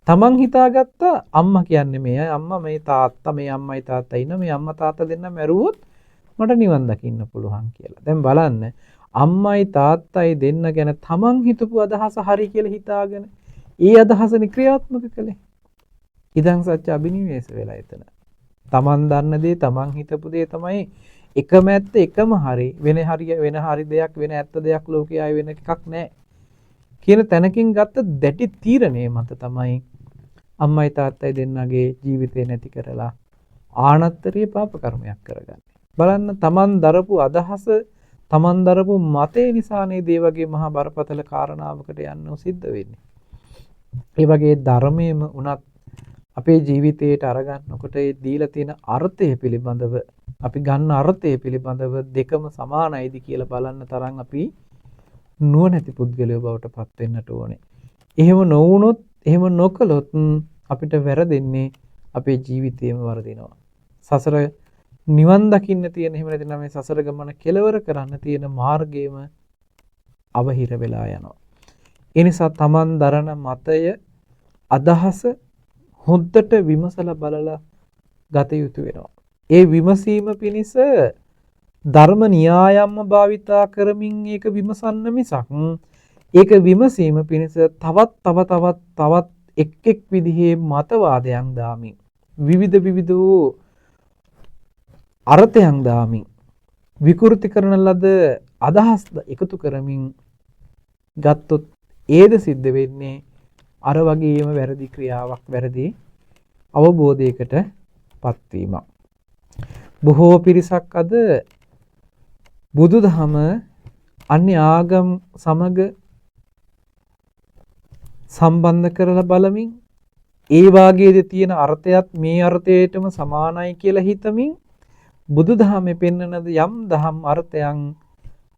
තමන් හිතාගත්ත අම්මා කියන්නේ මේ අම්මා මේ තාත්තා මේ අම්මයි තාත්තා ඉන්න මේ අම්මා තාත්තා දෙන්න මැරුවොත් මට නිවන් දකින්න පුළුවන් කියලා. දැන් බලන්න අම්මයි තාත්තයි දෙන්න ගැන තමන් හිතපු අදහස හරි කියලා හිතාගෙන ඒ අදහසනේ ක්‍රියාත්මක කළේ. ඉදන් සත්‍ය අභිනිවේෂ වෙලා එතන. තමන් දන්න දේ තමන් හිතපු දේ තමයි එකම ඇත්ත එකම හරි වෙන හරි දෙයක් වෙන ඇත්ත දෙයක් ලෝකයේ ආය වෙන එකක් නැහැ. කියන තැනකින් ගත්ත දැටි තීරණය මත තමයි අම්මයි තාත්තයි දෙන්නගේ ජීවිතේ නැති කරලා ආනත්තරීය පාප කර්මයක් කරගන්නේ. බලන්න තමන් දරපු අදහස තමන් දරපු මතේ නිසානේ මේ වගේ මහා බරපතල කාරණාවකට යන්න සිද්ධ වෙන්නේ. ඒ වගේ ධර්මයේම උනත් අපේ ජීවිතයට අරගන්නකොට ඒ දීලා තියෙන අර්ථය පිළිබඳව අපි ගන්න අර්ථය පිළිබඳව දෙකම සමානයිද කියලා බලන්න තරම් අපි නුවණැති පුද්ගලයෝ බවට පත් වෙන්නට ඕනේ. එහෙම නොවුනොත් එහෙම නොකළොත් අපිට වැරදෙන්නේ අපේ ජීවිතේම වරදිනවා. සසර නිවන් දකින්න තියෙන එහෙම නැත්නම් මේ සසර ගමන කෙලවර කරන්න තියෙන මාර්ගයේම අවහිර වෙලා යනවා. ඒ නිසා Taman දරන මතය අදහස හොද්දට විමසලා බලලා ගත යුතු වෙනවා. ඒ විමසීම පිණිස ධර්ම න්‍යායම්ම භාවිතා කරමින් ඒක විමසන්න මිසක් ඒක විමසීම පිණිස තවත් එක් විදිහේ මතවාදයන් දාමින් විවිධ වූ අර්ථයන් දාමින් විකෘති කරන ලද අදහස් එකතු කරමින් ගත්තොත් ඒද සිද්ධ වෙන්නේ අර වගේම වැරදි ක්‍රියාවක් වැරදි අවබෝධයකට පත්වීමක්. බොහෝ පිරිසක් අද බුදුදහම අන්‍ය ආගම් සමග සම්බන්ධ කරලා බලමින් ඒ වාගේද තියෙන අර්ථයත් මේ අර්ථයටම සමානයි කියලා හිතමින් බුදුදහමේ පෙන්වන යම් දහම් අර්ථයන්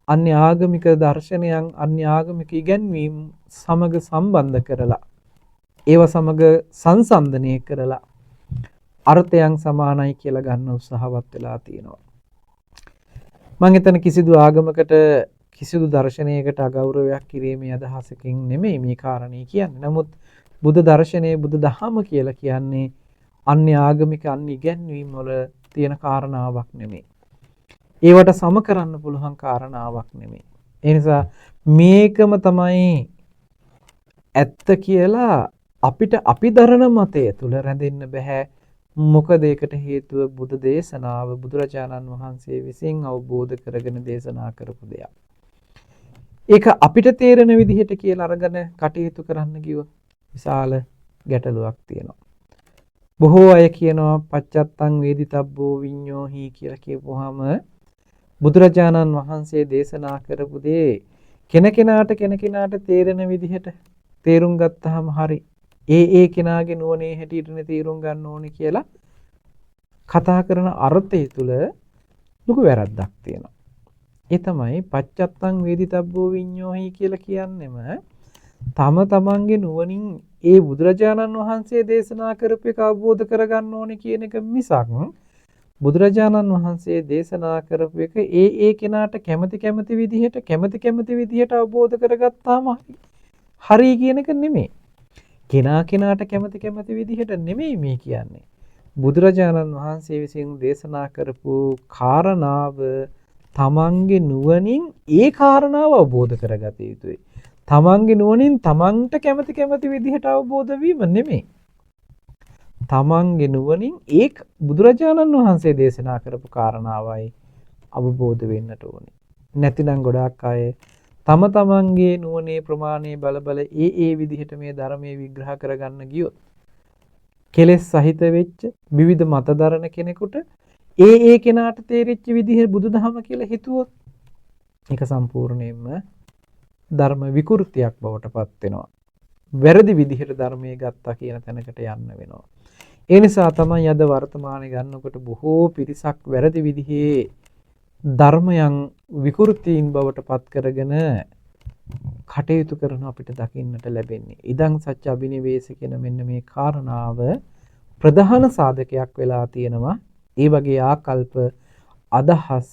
අන්‍ය ආගමික දර්ශනයන් අන්‍ය ආගමික ඉගැන්වීම් සමග සම්බන්ධ කරලා ඒව සමග සංසන්දනය කරලා අර්ථයන් සමානයි කියලා ගන්න උත්සාහවත් වෙලා තියෙනවා. මම හිතන කිසිදු ආගමකට කිසිදු දර්ශනයකට අගෞරවයක් කිරීමේ අදහසකින් නෙමෙයි මේ කාරණේ කියන්නේ. නමුත් බුද්ධ දර්ශනයේ බුද්ධ දහම කියලා කියන්නේ අන්‍ය ආගමික අන්‍ය ඉගැන්වීම් වල තියෙන කාරණාවක් නෙමෙයි. ඒවට සම කරන්න පුළුවන් කාරණාවක් නෙමෙයි. ඒ නිසා මේකම තමයි ඇත්ත කියලා අපිට අපි දරන මතය තුල රැඳෙන්න බෑ. මොකද ඒකට හේතුව බුදු දේශනාව බුදුරජාණන් වහන්සේ විසින් අවබෝධ කරගෙන දේශනා කරපු දෙයක්. ඒක අපිට තේරෙන විදිහට කියලා අරගෙන කටයුතු කරන්න කිව්වොත් විශාල ගැටලුවක් තියෙනවා. බොහෝ අය කියනවා පච්චත්තං වේදිතබ්බෝ විඤ්ඤෝහි කියලා කියපුවාම බුදුරජාණන් වහන්සේ දේශනා කරපු දේ කෙනකෙනාට තේරෙන විදිහට තේරුම් ගත්තාම හරි ඒ කෙනාගේ නුවණේ හැටියටනේ තේරුම් ගන්න ඕනේ කියලා කතා කරන අර්ථය තුල ලොකු වැරද්දක් තියෙනවා. ඒ තමයි පච්චත්තං වේදිතබ්බෝ විඤ්ඤෝහි කියලා කියන්නෙම තම තමන්ගේ නුවණින් ඒ බුදුරජාණන් වහන්සේ දේශනා කරපු එක අවබෝධ කරගන්න ඕනේ කියන එක මිසක් බුදුරජාණන් වහන්සේ දේශනා කරපු එක ඒ කෙනාට කැමති විදිහට අවබෝධ කරගත්තාම හරි කියන එක නෙමෙයි. කෙනාට කැමති විදිහට නෙමෙයි මේ කියන්නේ. බුදුරජාණන් වහන්සේ විසින් දේශනා කරපු කාරණාව තමන්ගේ නුවණින් ඒ කාරණාව අවබෝධ කරගත යුතුයි. තමන්ගේ නුවණින් තමන්ට කැමති විදිහට අවබෝධ වීම නෙමෙයි. තමන්ගේ නුවණින් ඒ බුදුරජාණන් වහන්සේ දේශනා කරපු කාරණාවයි අවබෝධ වෙන්නට ඕනේ. නැතිනම් ගොඩාක් අය තම තමන්ගේ නුවණේ ප්‍රමාණය බල ඒ විදිහට මේ ධර්මයේ විග්‍රහ කරගන්න ගියොත් කෙලෙස් සහිත වෙච්ච විවිධ මතදරන කෙනෙකුට ඒ කෙනාට තේරිච්ච විදිහ බුදුදහම කියලා හිතුවොත් ඒක සම්පූර්ණයෙන්ම ධර්ම විකෘතියක් බවට පත් වෙනවා. වැරදි විදිහට ධර්මයේ ගත්තා කියන තැනකට යන්න වෙනවා. ඒ නිසා තමයි අද වර්තමානයේ ගන්නකොට බොහෝ පිරිසක් වැරදි විදිහේ ධර්මයන් විකෘතීන් බවට පත් කරගෙන කටයුතු කරන අපිට දකින්නට ලැබෙන්නේ. ඉදං සත්‍ය අබිනිවේෂ කියන මෙන්න මේ කාරණාව ප්‍රධාන සාධකයක් වෙලා තියෙනවා. ඒ වගේ ආකල්ප අදහස්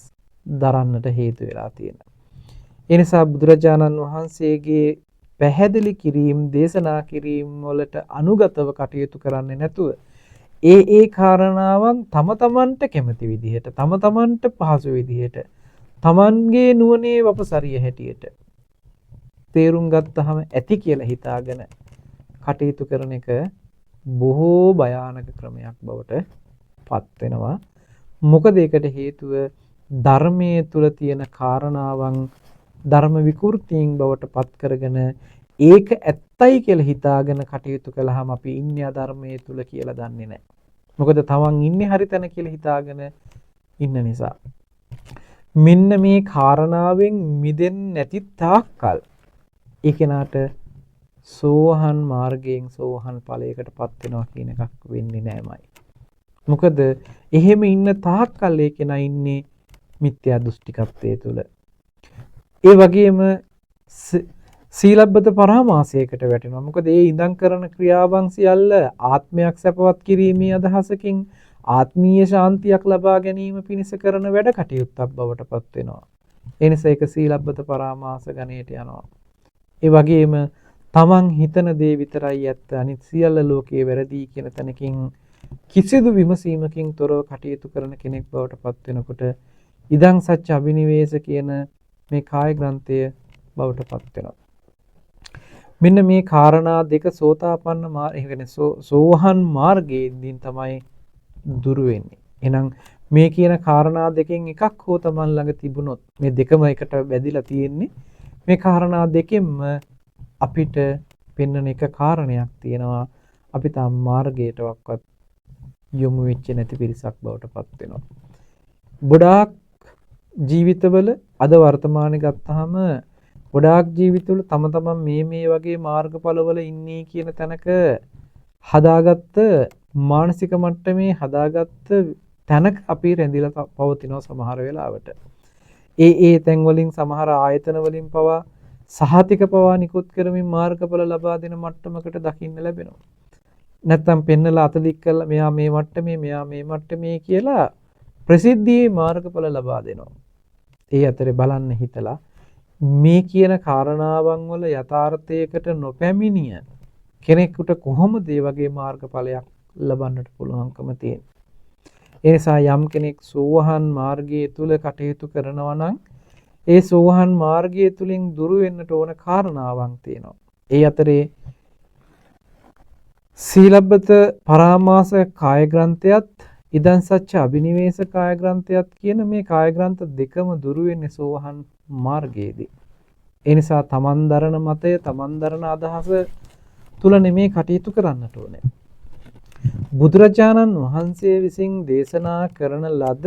දරන්නට හේතු වෙලා තියෙනවා. ඒ නිසා බුදුරජාණන් වහන්සේගේ පැහැදිලි කිරීම දේශනා කිරීම වලට අනුගතව කටයුතු කරන්නේ නැතුව ඒ කාරණාවන් තම තමන්ට කැමති විදිහට තම තමන්ට පහසු විදිහට තමන්ගේ නුවණේ වපසරිය හැටියට තේරුම් ගත්තහම ඇති කියලා හිතාගෙන කටයුතු කරන එක බොහෝ භයානක ක්‍රමයක් බවට පත් වෙනවා. මොකද ඒකට හේතුව ධර්මයේ තුල තියෙන කාරණාවන් ධර්ම විකෘතීන් බවට පත් කරගෙන ඒක ඇත්තයි කියලා හිතාගෙන කටයුතු කළාම අපි ඉන්නේ ධර්මයේ තුල කියලා දන්නේ නැහැ. මොකද තමන් ඉන්නේ හරි තැන කියලා හිතාගෙන ඉන්න නිසා. මෙන්න මේ කාරණාවෙන් මිදෙන්නේ නැති තාක්කල් ඒ කෙනාට සෝහන් මාර්ගයෙන් සෝහන් ඵලයකටපත් වෙනවා කියන එකක් වෙන්නේ නැමයි. මොකද එහෙම ඉන්න තාක්කල් ඒ කෙනා ඉන්නේ මිත්‍යා දෘෂ්ටිකත්වයේ තුල. ඒ වගේම සීලබ්බත පරාමාසයකට වැටෙනවා. මොකද ඒ ඉඳන් කරන ක්‍රියාවන් සියල්ල ආත්මයක් සැපවත් කිරීමේ අදහසකින් ආත්මීය ශාන්තියක් ලබා ගැනීම පිණිස කරන වැඩ කටයුත්තක් බවට පත් වෙනවා. ඒ නිසා ඒක සීලබ්බත පරාමාස ගණයට යනවා. ඒ වගේම තමන් හිතන දේ විතරයි ඇත්ත අනිත් සියල්ල ලෝකයේ වැරදි කියන තැනකින් කිසිදු විමසීමකින් තොරව කටයුතු කරන කෙනෙක් බවට පත් වෙනකොට ඉදං සත්‍ය අබිනිවේෂ කියන මේ කාය ග්‍රන්ථය බවට පත් වෙනවා. මෙන්න මේ කාරණා දෙක සෝතාපන්න සෝහන් මාර්ගයේදී තමයි දුරු වෙන්නේ. එහෙනම් මේ කියන කාරණා දෙකෙන් එකක් හෝ තමන් ළඟ තිබුණොත් මේ දෙකම එකට බැඳිලා තියෙන්නේ. මේ කාරණා දෙකෙන්ම අපිට පෙන්වන එක කාරණයක් තියෙනවා. අපි තාම මාර්ගයටවත් යොමු වෙච්ච නැති පිරිසක් බවට පත් වෙනවා. ගොඩාක් ජීවිතවල අද වර්තමානයේ ගත්තාම ගොඩාක් ජීවිතවල තම තමන් මේ වගේ මාර්ගඵලවල ඉන්නේ කියන තැනක හදාගත්ත මානසික මට්ටමේ හදාගත්ත තැනක අපි රැඳිලා පවතිනවා සමහර වෙලාවට. ඒ තැන් වලින් සමහර ආයතන වලින් පවා සහතික පවා නිකුත් කරමින් මාර්ගඵල ලබා දෙන මට්ටමකට දකින්න ලැබෙනවා. නැත්තම් පෙන්නලා අතදික් කරලා මෙයා මේ මට්ටමේ මෙයා මේ මට්ටමේ කියලා ප්‍රසිද්ධියේ මාර්ගඵල ලබා දෙනවා. ඒ අතරේ බලන්න හිතලා මේ කියන කාරණාවන් වල යථාර්ථයකට නොපැමිණිය කෙනෙකුට කොහොමද මේ වගේ මාර්ගඵලයක් ලබන්නට පුළුවන්කම තියෙන්නේ? ඒ නිසා යම් කෙනෙක් සෝවහන් මාර්ගයේ තුල කටයුතු කරනවා නම් ඒ සෝවහන් මාර්ගයේ තුලින් දුරු වෙන්නට ඕන කාරණාවන් තියෙනවා. ඒ අතරේ සීලබ්බත පරාමාස කාය ග්‍රන්ථයත් ඉදන් සච්ච අබිනිවේෂ කාය ග්‍රන්ථයත් කියන මේ කාය ග්‍රන්ථ දෙකම දුරු වෙන්නේ සෝවහන් මාර්ගයේදී. ඒ නිසා තමන් දරන මතය තමන් දරන අදහස තුල නෙමේ කටයුතු කරන්නට ඕනේ. බුදුරජාණන් වහන්සේ විසින් දේශනා කරන ලද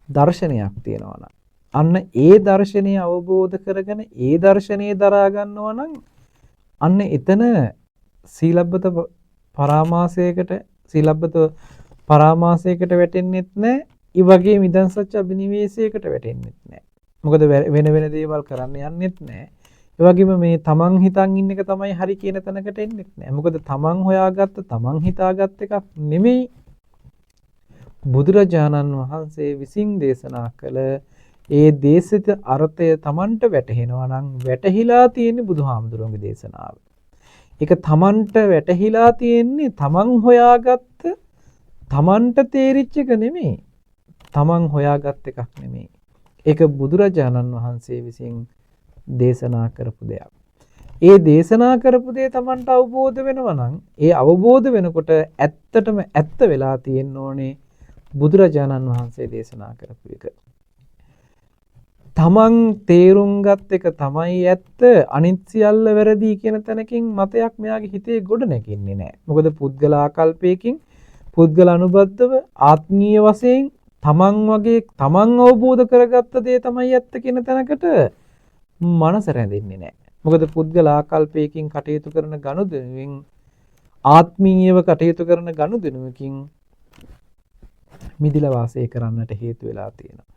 දර්ශනයක් තියෙනවා නම් අන්න ඒ දර්ශනය අවබෝධ කරගෙන ඒ දර්ශනය දරා ගන්නවා නම් අන්න එතන සීලබ්බත පරාමාසයකට වැටෙන්නෙත් නැහැ. ඒ වගේ මිදන් සත්‍ය අභිනිවේෂයකට වැටෙන්නෙත් නැහැ. මොකද වෙන වෙන දේවල් කරන්න යන්නෙත් නැහැ. ඒ වගේම මේ තමන් හිතන් ඉන්න එක තමයි හරි කියන තැනකට එන්නෙත් නැහැ. මොකද තමන් හොයාගත්ත තමන් හිතාගත් එකක් නෙමෙයි. බුදුරජාණන් වහන්සේ විසින් දේශනා කළ ඒ දේශිත අර්ථය තමන්ට වැටහෙනවා නම් වැටහිලා තියෙන්නේ බුදුහාමුදුරුවන්ගේ දේශනාව. ඒක තමන්ට වැටහිලා තියෙන්නේ තමන් හොයාගත්ත තමන්ට තේරිච්ච එක නෙමෙයි. තමන් හොයාගත් එකක් නෙමෙයි. ඒක බුදුරජාණන් වහන්සේ විසින් දේශනා කරපු දෙයක්. ඒ දේශනා කරපු දේ තමන්ට අවබෝධ වෙනවා නම් ඒ අවබෝධ වෙනකොට ඇත්තටම ඇත්ත වෙලා තියෙන්න ඕනේ බුදුරජාණන් වහන්සේ දේශනා කරපු එක. තමන් තේරුම් ගත් එක තමයි ඇත්ත, අනිත් සියල්ල වැරදි කියන තැනකින් මතයක් මෙයාගේ හිතේ ගොඩ නැගින්නේ නැහැ. මොකද පුද්ගල ආකල්පයකින් පුද්ගල අනුබද්ධව ආත්මීය වශයෙන් තමන් වගේ තමන් අවබෝධ කරගත්ත දේ තමයි ඇත්ත කියන තැනකට මනස රැඳෙන්නේ නැහැ. මොකද පුද්ගල ආකල්පයකින් කටයුතු කරන ගනුදෙනුවෙන් ආත්මීයව කටයුතු කරන ගනුදෙනුවකින් මිදිලා වාසය කරන්නට හේතු වෙලා තියෙනවා.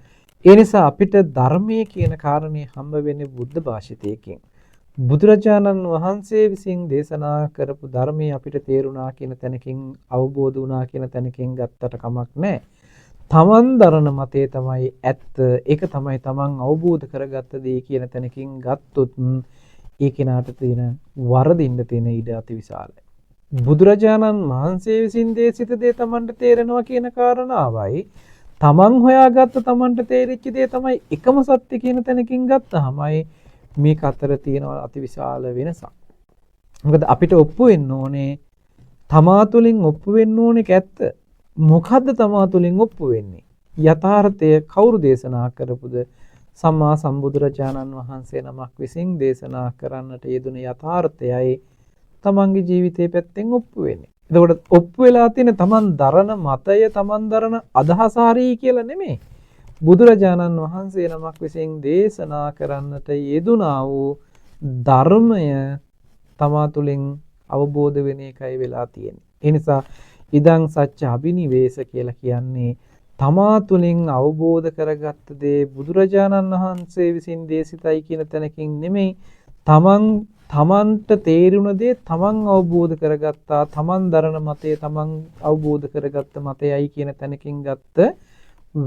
ඒ නිසා අපිට ධර්මයේ කියන කාරණේ හම්බ වෙන්නේ බුද්ධ භාෂිතයකින්. බුදුරජාණන් වහන්සේ විසින් දේශනා කරපු ධර්මයේ අපිට තේරුණා කියන තැනකින් අවබෝධ වුණා කියන තැනකින් ගත්තට කමක් නැහැ. තමන් දරන මතේ තමයි ඇත්ත. ඒක තමයි තමන් අවබෝධ කරගත්ත දේ කියන තැනකින් ගත්තොත් ඒ කෙනාට තියෙන වරදින්න තියෙන ඉඩ අතිවිශාලයි. බුදුරජාණන් වහන්සේ විසින් දේශිත දේ තමන්ට තේරෙනවා කියන කාරණාවයි තමන් හොයාගත්ත තමන්ට තේරිච්ච දේ තමයි එකම සත්‍ය කියන තැනකින් ගත්තාමයි මේක අතර තියෙන අතිවිශාල වෙනසක්. මොකද අපිට ඔප්පු වෙන්න ඕනේ තමා තුළින් ඔප්පු වෙන්න ඕනේ ඇත්ත. මොකද්ද තමා තුළින් ඔප්පු වෙන්නේ? යථාර්ථය කවුරු දේශනා කරපුද? සම්මා සම්බුදුරජාණන් වහන්සේ නමක් විසින් දේශනා කරන්නට යෙදුන යථාර්ථයයි තමන්ගේ ජීවිතයේ පැත්තෙන් ඔප්පු වෙන්නේ. එතකොට ඔප්පු වෙලා තියෙන තමන් දරන මතය තමන් දරන අදහස හරි කියලා නෙමෙයි. බුදුරජාණන් වහන්සේ නමක් විසින් දේශනා කරන්නට යෙදුනා වූ ධර්මය තමා තුළින් අවබෝධ වෙන එකයි වෙලා තියෙන්නේ. ඒ නිසා ඉදං සච්ච අබිනිවේෂ කියලා කියන්නේ තමා තුළින් අවබෝධ කරගත්ත දේ බුදුරජාණන් වහන්සේ විසින් දේශිතයි කියන තැනකින් නෙමෙයි. තමන්ට තේරුණ දේ තමන් අවබෝධ කරගත්තා, තමන් දරන මතය තමන් අවබෝධ කරගත්ත මතයයි කියන තැනකින් ගත්ත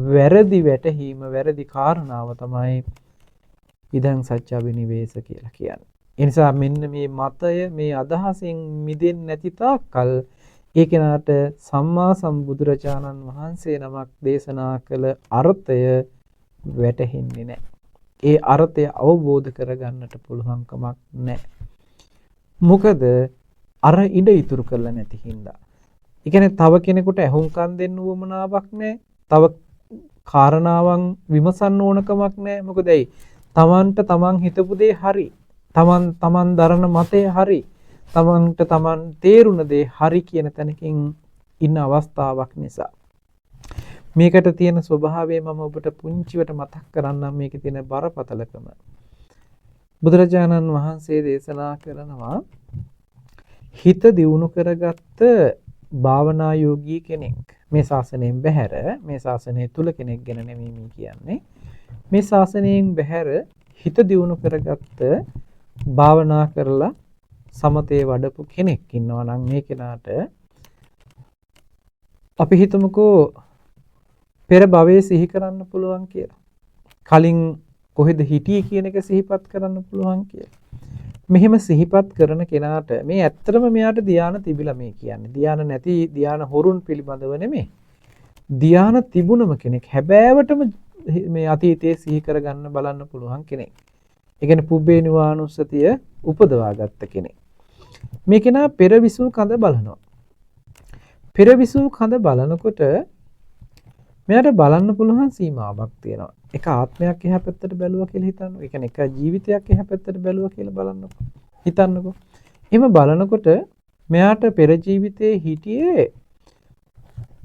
වැරදි වැටහීම, වැරදි කාරණාව තමයි ඉදං සච්ච අබිනිවේෂ කියලා කියන්නේ. ඒ නිසා මෙන්න මේ මතය, මේ අදහසින් මිදෙන්නේ නැති තාක්කල් ඒ කෙනාට සම්මා සම්බුදුරජාණන් වහන්සේ නමක් දේශනා කළ අර්ථය වැටහෙන්නේ නැහැ. ඒ අර්ථය අවබෝධ කරගන්නට පුළුවන්කමක් නැහැ. මොකද අර ඉඩ ඉතුරු කරලා නැති හින්දා. ඒ කියන්නේ තව කෙනෙකුට ඇහුම්කන් දෙන්න උවමනාවක් නැහැ. තව කාරණාවන් විමසන්න ඕනකමක් නැහැ. මොකද ඇයි? තමන්ට තමන් හිතපු දේ හරි. තමන් දරන මතය හරි. තමන්ට තමන් තේරුණ දේ හරි කියන තැනකින් ඉන්න අවස්ථාවක් නිසා මේකට තියෙන ස්වභාවය මම ඔබට පුංචිවට මතක් කරන්නම් මේකේ තියෙන බරපතලකම. බුදුරජාණන් වහන්සේ දේශනා කරනවා හිත දියුණු කරගත්ත භාවනා යෝගී කෙනෙක් මේ ශාසනයෙන් බැහැර මේ ශාසනය තුල කෙනෙක් ගැන නෙමෙයි මේ කියන්නේ. මේ ශාසනයෙන් බැහැර හිත දියුණු කරගත්ත භාවනා කරලා සමතේ වඩපු කෙනෙක් ඉන්නවා නම් මේ කෙනාට අපි හිතමුකෝ පෙර භවයේ සිහි කරන්න පුළුවන් කියලා. කලින් කොහෙද හිටියේ කියන එක සිහිපත් කරන්න පුළුවන් කියලා. මෙහෙම සිහිපත් කරන කෙනාට මේ ඇත්තටම මෙයාට ධානය තිබිලා මේ කියන්නේ. ධානය නැති ධානය හොරුන් පිළිබඳව නෙමෙයි. ධානය තිබුණම කෙනෙක් හැබෑවටම මේ අතීතයේ සිහි කරගන්න බලන්න පුළුවන් කෙනෙක්. ඒ කියන්නේ පුබ්බේ නිවානුස්සතිය උපදවා ගත්ත කෙනෙක්. මේ කෙනා පෙර විසූ කඳ බලනවා. පෙර විසූ කඳ බලනකොට මෙයාට බලන්න පුළුවන් සීමාවක් තියෙනවා. එක ආත්මයක් එහා පැත්තට බැලුවා කියලා හිතන්නකෝ. ඒ කියන්නේ එක ජීවිතයක් එහා පැත්තට බැලුවා කියලා බලන්නකෝ. හිතන්නකෝ. එහෙම බලනකොට මෙයාට පෙර ජීවිතේ හිටියේ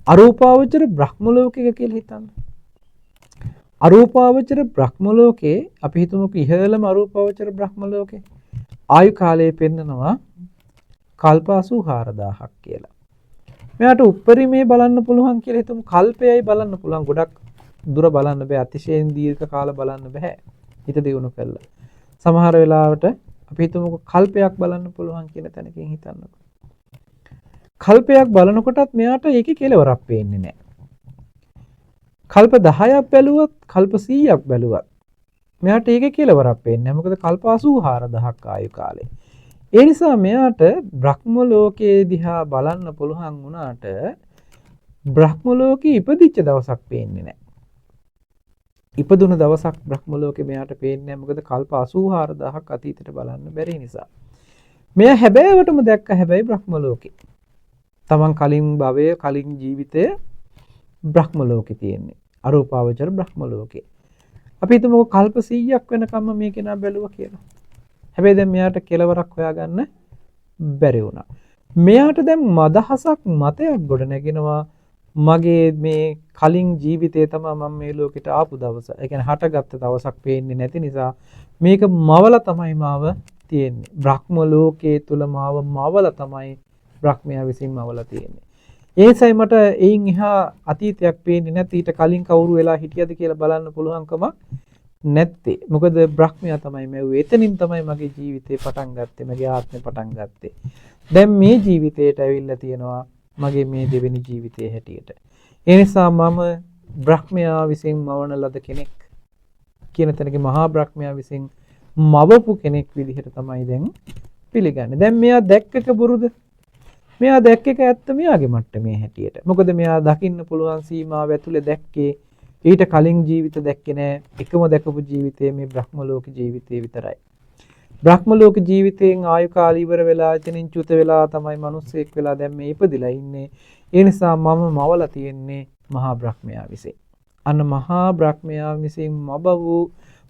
අරූපාවචර බ්‍රහ්ම ලෝකයක කියලා හිතන්න. අරූපාවචර බ්‍රහ්ම ලෝකේ අපි හිතමුකෝ ඉහළම අරූපාවචර බ්‍රහ්ම ලෝකේ ආයු කාලය පෙන්නනවා කල්ප 84000ක් කියලා. මෙයාට උප්පරිමේ බලන්න පුළුවන් කියලා හිතමු කල්පයයි බලන්න පුළුවන්. ගොඩක් දුර බලන්න බෑ. අතිශයින් දීර්ඝ කාල බලන්න බෑ. හිත දියුණු කළා. සමහර වෙලාවට අපි හිතමුකෝ කල්පයක් බලන්න පුළුවන් කියන තැනකින් හිතන්නකෝ. කල්පයක් බලනකොටත් මෙයාට ඒකේ කෙලවරක් පේන්නේ නැහැ. කල්ප 10ක් බැලුවත් කල්ප 100ක් බැලුවත් මෙයාට ඒකේ කෙලවරක් පේන්නේ නැහැ. මොකද කල්ප 84000ක් ආයු කාලේ. ඒ නිසා මෙයාට බ්‍රහ්ම ලෝකයේ දිහා බලන්න පුළුවන් වුණාට බ්‍රහ්ම ලෝකේ ඉපදිච්ච දවසක් පේන්නේ නැහැ. ඉපදුන දවසක් බ්‍රහ්ම ලෝකේ මෙයාට පේන්නේ නැහැ. මොකද කල්ප 84000ක් අතීතයට බලන්න බැරි නිසා. මෙයා හැබෑවටම දැක්ක හැබැයි බ්‍රහ්ම ලෝකේ. තමන් කලින් භවයේ කලින් ජීවිතයේ බ්‍රහ්ම ලෝකේ තියෙන්නේ. අරූපාවචර බ්‍රහ්ම ලෝකේ. අපි හිතමුකෝ කල්ප 100ක් වෙනකම්ම මේ කෙනා බැලුවා කියලා. හැබැයි දැන් මෙයාට කෙලවරක් හොයාගන්න බැරි වුණා. මෙයාට දැන් මදහසක් මතයක් ගොඩ නැගෙනවා මගේ මේ කලින් ජීවිතේ තමයි මම මේ ලෝකෙට ආපු දවස. ඒ කියන්නේ හටගත්ත දවසක් පේන්නේ නැති නිසා මේක මවල තමයි මාව තියෙන්නේ. බ්‍රහ්ම ලෝකයේ තුල මාව මවල තමයි බ්‍රහ්මයා විසින් මවල තියෙන්නේ. ඒසයි මට එයින් එහා අතීතයක් පේන්නේ නැති. ඊට කලින් කවුරු වෙලා හිටියද කියලා බලන්න පුළුවන්කමක් නැත්තේ. මොකද බ්‍රහ්මයා තමයි මැව්වේ. එතනින් තමයි මගේ ජීවිතේ පටන් ගත්තේ. මගේ ආත්මේ පටන් ගත්තේ. දැන් මේ ජීවිතේට ඇවිල්ලා තියෙනවා මගේ මේ දෙවෙනි ජීවිතයේ හැටියට. ඒ නිසා මම බ්‍රහ්මයා විසින් මවන ලද කෙනෙක් කියන තැනක මහා බ්‍රහ්මයා විසින් මවපු කෙනෙක් විදිහට තමයි දැන් පිළිගන්නේ. දැන් මෙයා දැක්කක බොරුද? මෙයා දැක්ක එක ඇත්ත මෙයාගේ මට්ටමේ හැටියට. මොකද මෙයා දකින්න පුළුවන් සීමාව ඇතුලේ දැක්කේ ඊට කලින් ජීවිත දැක්කේ නෑ. එකම දැකපු ජීවිතය මේ බ්‍රහ්ම ලෝක ජීවිතය විතරයි. බ්‍රහ්ම ලෝක ජීවිතයෙන් ආයු කාලය ඉවර වෙලා එතනින් චුත වෙලා තමයි මිනිස්සෙක් වෙලා දැන් මේ ඉපදිලා ඉන්නේ. ඒ නිසා මම මවලා තියෙන්නේ මහා බ්‍රහ්මයා විසින්. අන්න මහා බ්‍රහ්මයා විසින්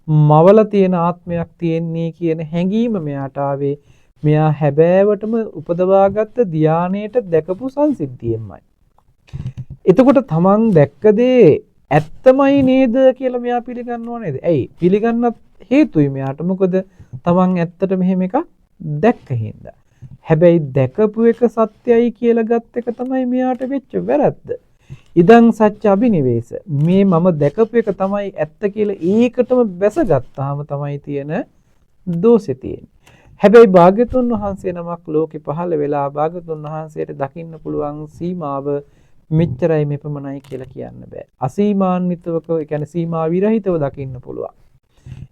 මවලා තියෙන ආත්මයක් තියෙන්නේ කියන හැඟීම මෙයාට ආවේ. මෙයා හැබෑවටම උපදවාගත්ත ධානයේට දැකපු සංසිද්ධියෙන්මයි. එතකොට තමන් දැක්ක දේ ඇත්තමයි නේද කියලා මෙයා පිළිගන්නව නේද? ඇයි? පිළිගන්නත් හේතුයි මෙයාට. මොකද තමන් ඇත්තට මෙහෙම එකක් දැක්ක හින්දා. හැබැයි දැකපු එක සත්‍යයි කියලා ගත් එක තමයි මෙයාට වෙච්ච වැරද්ද. ඉදං සත්‍ය අබිනිවේෂ. මේ මම දැකපු එක තමයි ඇත්ත කියලා ඒකටම බැසගත්තාම තමයි තියෙන දෝෂෙ තියෙන්නේ. හැබැයි භාග්‍යතුන් වහන්සේ නමක් ලෝකෙ පහළ වෙලා භාග්‍යතුන් වහන්සේට දකින්න පුළුවන් සීමාව මෙච්චරයි මෙපමණයි කියලා කියන්න බෑ. අසීමාන්විතව ඒ කියන්නේ සීමා විරහිතව දකින්න පුළුවන්.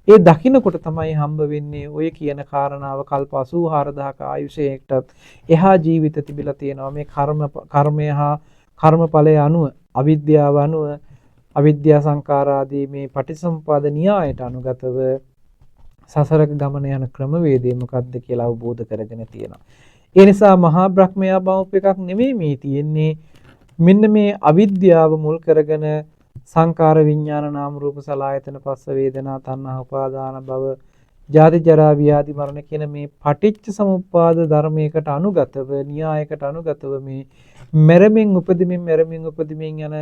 ඒ දකින්නකොට තමයි හම්බ වෙන්නේ ඔය කියන කාරණාව කල්ප 84000ක ආයුෂයකටත් එහා ජීවිත තිබිලා තියෙනවා. මේ කර්මය හා කර්මඵලයේ අනුව අවිද්‍යාව අනුව අවිද්‍යා සංකාරාදී මේ පටිසම්පාද න්‍යායට අනුගතව සසරක ගමන යන ක්‍රමවේදය මොකක්ද කියලා අවබෝධ කරගෙන තියෙනවා. ඒ නිසා මහා බ්‍රහ්මයා බවුප එකක් නෙමෙයි මේ තියෙන්නේ. මෙන්න මේ අවිද්‍යාව මුල් කරගෙන සංකාර විඥාන නාම රූප සලආයතන පස්ස වේදනා තණ්හා උපාදාන භව ජාති ජරා ව්‍යාධි මරණ කියන මේ පටිච්ච සමුප්පාද ධර්මයකට අනුගතව න්‍යායකට අනුගතව මේ මෙරමින් උපදිමින් යන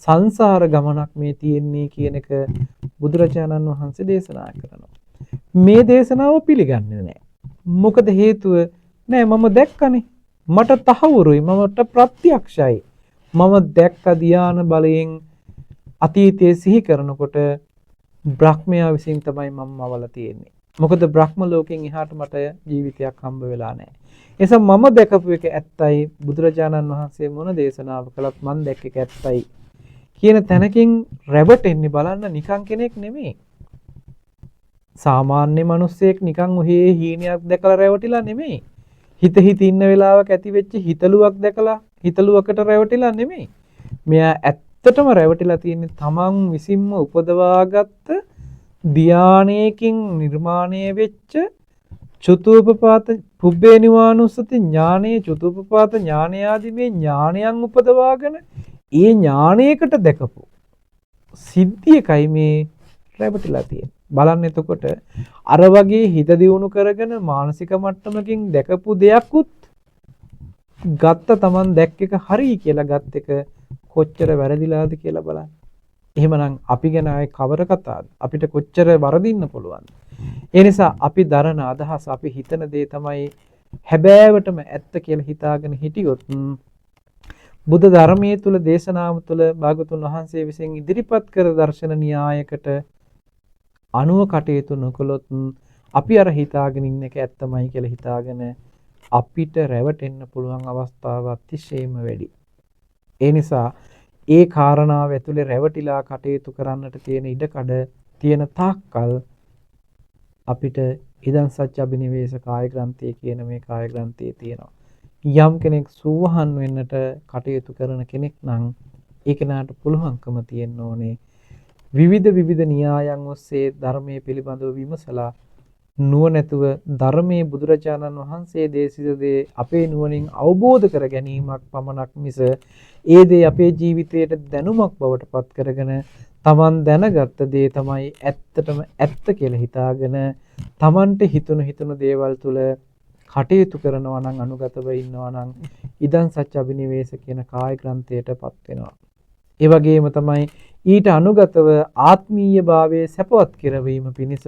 සංසාර ගමනක් මේ තියෙන්නේ කියන එක බුදුරජාණන් වහන්සේ දේශනා කරනවා. මේ දේශනාව පිළිගන්නේ නැහැ. මොකද හේතුව නෑ මම දැක්කනේ. මට තහවුරුයි. මමට ප්‍රත්‍යක්ෂයි. මම දැක්ක ධානා බලයෙන් අතීතයේ සිහි කරනකොට බ්‍රහ්මයා විසින් තමයි මම මවලා තියෙන්නේ. මොකද බ්‍රහ්ම ලෝකෙන් එහාට මට ජීවිතයක් හම්බ වෙලා නැහැ. එනිසා මම දැකපු එක ඇත්තයි. බුදුරජාණන් වහන්සේ මොන දේශනාව කළත් මම දැක්ක එක ඇත්තයි කියන තැනකින් රැවටෙන්නේ බලන්න නිකන් කෙනෙක් නෙමෙයි. සාමාන්‍ය මිනිස්සෙක් නිකන් ඔහේ හීනයක් දැකලා රැවටිලා නෙමෙයි. හිත ඉන්න වෙලාවක ඇති වෙච්ච හිතලුවක් දැකලා හිතලුවකට රැවටිලා නෙමෙයි. මෙයා ඇත්තටම රැවටිලා තියෙන්නේ තමන් විසින්ම උපදවාගත්ත ධානයකින් නිර්මාණය වෙච්ච චතුූපපාත පුබ්බේ නිවානුස්සති ඥානයේ චතුූපපාත ඥානය ආදී මේ ඥානයන් උපදවාගෙන ඒ ඥානයකට දැකපු සිද්ධියකයි මේ රැවටිලා තියෙන්නේ. බලන්න එතකොට අර වගේ හිත දියුණු කරගෙන මානසික මට්ටමකින් දැකපු දෙයක්ුත් ගත්ත Taman දැක්ක එක හරි කියලා ගත් එක කොච්චර වැරදිලාද කියලා බලන්න. එහෙමනම් අපි ගැන ආයේ කවර කතාවද? අපිට කොච්චර වරදින්න පුළුවන්ද? ඒ නිසා අපි දරන අදහස අපි හිතන දේ තමයි හැබෑවටම ඇත්ත කියලා හිතාගෙන හිටියොත් බුද්ධ ධර්මයේ තුල දේශනාව තුල භාගතුන් වහන්සේ විසින් ඉදිරිපත් කර දර්ශන න්‍යායකට අනුව කටයුතු නොකළොත් අපි අර හිතාගෙන ඉන්න එක ඇත්තමයි කියලා හිතාගෙන අපිට රැවටෙන්න පුළුවන් අවස්ථාව අතිශයින්ම වැඩි. ඒ නිසා ඒ කාරණාව ඇතුලේ රැවටිලා කටයුතු කරන්නට තියෙන ඉඩකඩ තියෙන තාක්කල් අපිට ඉදන් සත්‍ය අභිනිවේෂ කාය ග්‍රන්ථය කියන මේ කාය ග්‍රන්ථයේ තියෙනවා. යම් කෙනෙක් සූවහන් වෙන්නට කටයුතු කරන කෙනෙක් නම් ඒ කෙනාට පුළුවන්කම තියෙන්න ඕනේ විවිධ න්‍යායන් ඔස්සේ ධර්මයේ පිළිබඳව විමසලා නුවණැතුව ධර්මයේ බුදුරජාණන් වහන්සේ දේශිත දේ අපේ නුවණින් අවබෝධ කර ගැනීමක් පමණක් මිස ඒ දේ අපේ ජීවිතයට දැනුමක් බවට පත් කරගෙන Taman දැනගත්ත දේ තමයි ඇත්තටම ඇත්ත කියලා හිතාගෙන Tamanට හිතුණු දේවල් තුල කටයුතු කරනවා නම් අනුගතව ඉන්නවා නම් ඉදන් සත්‍ය අභිනිවේෂ කියන කාය ග්‍රන්ථයටපත් වෙනවා. ඒ වගේම තමයි ඊට අනුගතව ආත්මීය භාවයේ සැපවත් කරවීම පිණිස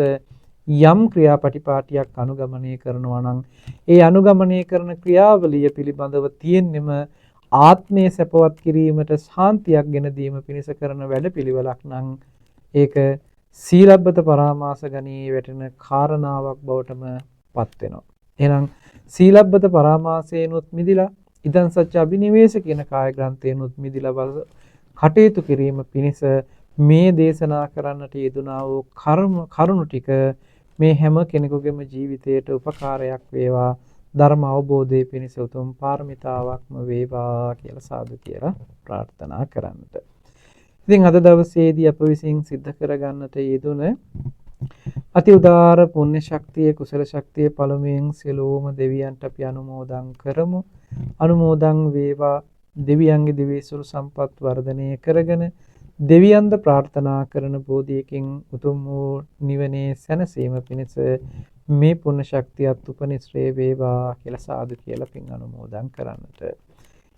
යම් ක්‍රියාපටිපාටියක් අනුගමනය කරනවා නම් ඒ අනුගමනය කරන ක්‍රියාවලිය පිළිබඳව තියෙන්නෙම ආත්මයේ සැපවත් කිරීමට ශාන්තියක් ගෙන දීම පිණිස කරන වැඩපිළිවෙලක් නම් ඒක සීලබ්බත පරාමාස ගණී වැටෙන කාරණාවක් බවටම පත් වෙනවා. එහෙනම් සීලබ්බත පරාමාසයෙන්ුත් මිදිලා ඉදන් සත්‍ය අභිනිවේෂ කියන කාය ග්‍රන්ථයෙන්ුත් මිදිලා කටයුතු කිරීම පිණිස මේ දේශනා කරන්නට යෙදුනා වූ කරුණු ටික මේ හැම කෙනෙකුගේම ජීවිතයට උපකාරයක් වේවා ධර්ම අවබෝධයේ පිණිස උතුම් පාරමිතාවක්ම වේවා කියලා සාදු කියලා ප්‍රාර්ථනා කරන්නට. ඉතින් අද දවසේදී අප විසින් සිද්ධ කරගන්නට යෙදුන අති උදාර පුණ්‍ය ශක්තිය කුසල ශක්තිය පළමුවෙන් සියලුම දෙවියන්ට අපි අනුමෝදන් කරමු. අනුමෝදන් වේවා දෙවියන්ගේ දිවිසුරු සම්පත් වර්ධනය කරගෙන දෙවියන්ද ප්‍රාර්ථනා කරන බෝධියකින් උතුම් වූ නිවනේ සැනසීම පිණිස මේ පුණ්‍ය ශක්තියත් උපනිශ්‍රේ වේවා කියලා සාදු කියලා පින් අනුමෝදන් කරන්නට.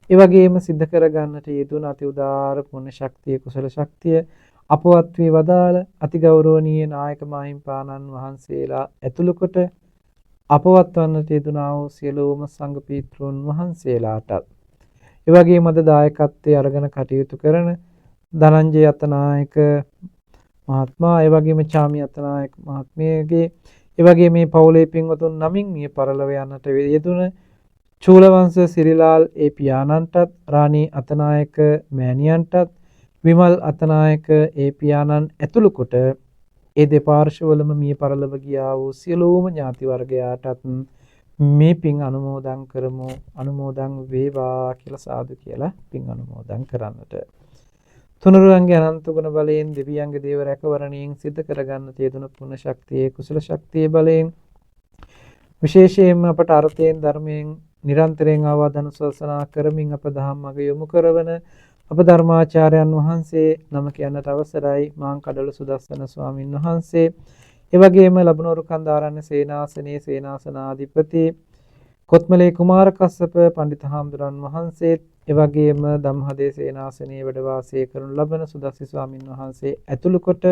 ඒ වගේම සිද්ධ කරගන්නට යෙදුන අති උදාර පුණ්‍ය ශක්තිය කුසල ශක්තිය අපවත් වී වදාළ අතිගෞරවනීය නායක මාහිම්පාණන් වහන්සේලා ඇතුළු කොට අපවත් වන්නට යෙදුනා වූ සියලුම සංඝ පීත්‍රුන් වහන්සේලාටත් ඒ වගේම අද දායකත්වයේ අරගෙන කටයුතු කරන ධනංජය අතනායක මහත්මයා ඒ වගේම චාමි අතනායක මහත්මියගේ ඒ වගේම මේ පවුලේ පින්වතුන් නමින් මිය පරලව යන්නට යෙදුන චූලවංශ සිරිලාල් ඒ පියාණන්ටත් රාණී අතනායක මෑණියන්ටත් විමල් අතනායක ඒ පියාණන් ඇතුළු කොට ඒ දෙපාර්ශවවලම මිය පරලව ගියා වූ සියලුම ඥාති වර්ගයාටත් මේ පින් අනුමෝදන් කරමු. අනුමෝදන් වේවා කියලා සාදු කියලා පින් අනුමෝදන් කරන්නට. තුනුරුවන්ගේ අනන්ත ගුණ බලයෙන් දෙවියන්ගේ දේව රැකවරණයෙන් සිද්ධ කරගන්න තියෙන පුණ්‍ය ශක්තියේ කුසල ශක්තියේ බලයෙන් විශේෂයෙන්ම අපට අර්ථයෙන් ධර්මයෙන් නිරන්තරයෙන් ආවාද අනුශාසනා කරමින් අප ධම්මග යොමු කරවන අප ධර්මාචාර්යයන් වහන්සේ නම කියන්නට අවසරයි මාං කඩොළු සුදස්සන ස්වාමින් වහන්සේ ඒ වගේම ලබනෝරු කන්දාරණ්‍ය සේනාසනයේ සේනාසනාධිපති කොත්මලේ කුමාර කස්සප පඬිත හාමුදුරන් වහන්සේත් එවැගේම ධම්හදේ සේනාසනයේ වැඩ වාසය කරනු ලබන සුදස්සි ස්වාමින් වහන්සේ ඇතුළු කොට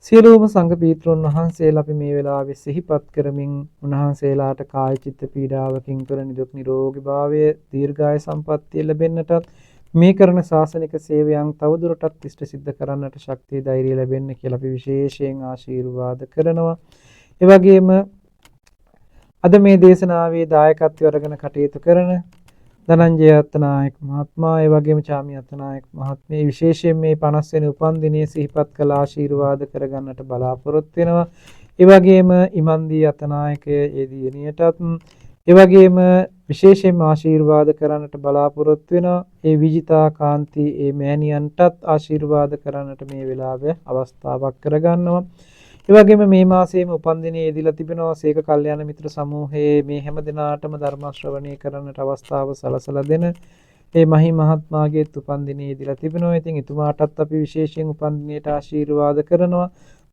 සියලුම සංඝ පීත්‍රයන් වහන්සේලා අපි මේ වෙලාවේ සිහිපත් කරමින් උන්වහන්සේලාට කාය චිත්ත පීඩාවකින් තොර නිදුක් නිරෝගී භාවය දීර්ඝාය සම්පන්නිය ලැබෙන්නටත් මේ කරන ශාසනික සේවයන් තවදුරටත් ඉෂ්ට සිද්ධ කරන්නට ශක්තිය ධෛර්යය ලැබෙන්න කියලා අපි විශේෂයෙන් ආශිර්වාද කරනවා. ඒ වගේම අද මේ දේශනාවේ දායකත්වය අරගෙන කටයුතු කරන ධනංජය අත්තනායක මහත්මයා, ඒ වගේම චාමි අත්තනායක මහත්මිය විශේෂයෙන් මේ 50 වෙනි උපන්දිනයේ සිහිපත් කළ ආශිර්වාද කරගන්නට බලාපොරොත්තු වෙනවා. ඒ වගේම ඉමන්දී අත්තනායකයේ ඒ දියණියටත් ඒ වගේම විශේෂයෙන්ම ආශිර්වාද කරන්නට බලාපොරොත්තු වෙනවා. ඒ විජිතා කාන්ති ඒ මෑණියන්ටත් ආශිර්වාද කරන්නට මේ වෙලාවේ අවස්ථාවක් කරගන්නවා. ඒ වගේම මේ මාසයේම උපන්දිනයේ යෙදিলা තිබෙනවා සීක කල්යාණ මිත්‍ර සමූහයේ මේ හැම දිනාටම ධර්ම ශ්‍රවණය කරන්නට අවස්ථාව සලසලා දෙන ඒ මහි මහත්මයාගේ උපන්දිනයේ යෙදিলা තිබෙනවා. ඉතින් එතුමාටත් අපි විශේෂයෙන් උපන්දිනයට ආශිර්වාද කරනවා.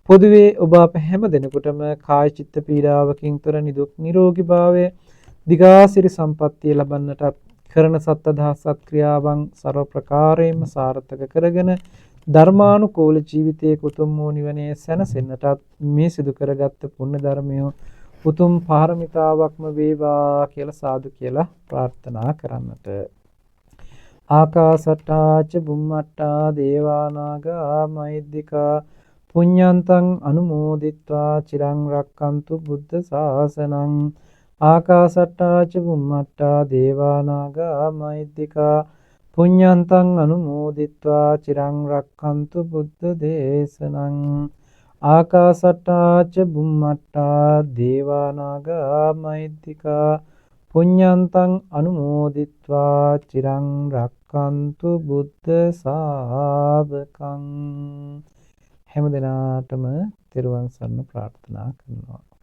පොදුවේ ඔබ අප හැම දිනකටම කාය චිත්ත පීඩාවකින් තොර නිදුක් නිරෝගී භාවය දිගාසිරි සම්පන්නිය ලබන්නට කරන සත්දහස් සත්ක්‍රියාවන් ਸਰව ප්‍රකාරයෙන්ම සාර්ථක කරගෙන ධර්මානුකූල ජීවිතයේ උතුම් වූ නිවනේ සැනසෙන්නටත් මේ සිදු කරගත් පුණ්‍ය ධර්මය උතුම් පාරමිතාවක්ම වේවා කියලා සාදු කියලා ප්‍රාර්ථනා කරන්නට. ආකාසට්ටා ච බුම්මට්ටා දේවා නාග මහිද්దికා පුඤ්ඤන්තං අනුමෝදිත්වා චිරං රක්칸තු බුද්ධ ශාසනං. ආකාසට්ටා ච බුම්මට්ටා දේවා නාග මහිද්దికා පුඤ්ඤන්තං අනුමෝදිත්වා චිරං රක්칸තු බුද්ධ දේශනං. ආකාසට්ටා ච බුම්මට්ටා දේවා නාග මහිද්దికා පුඤ්ඤන්තං අනුමෝදිත්වා චිරං රක්칸තු බුද්ධ ශාවකං. හැම දිනාටම තෙරුවන් සරණ ප්‍රාර්ථනා කරනවා.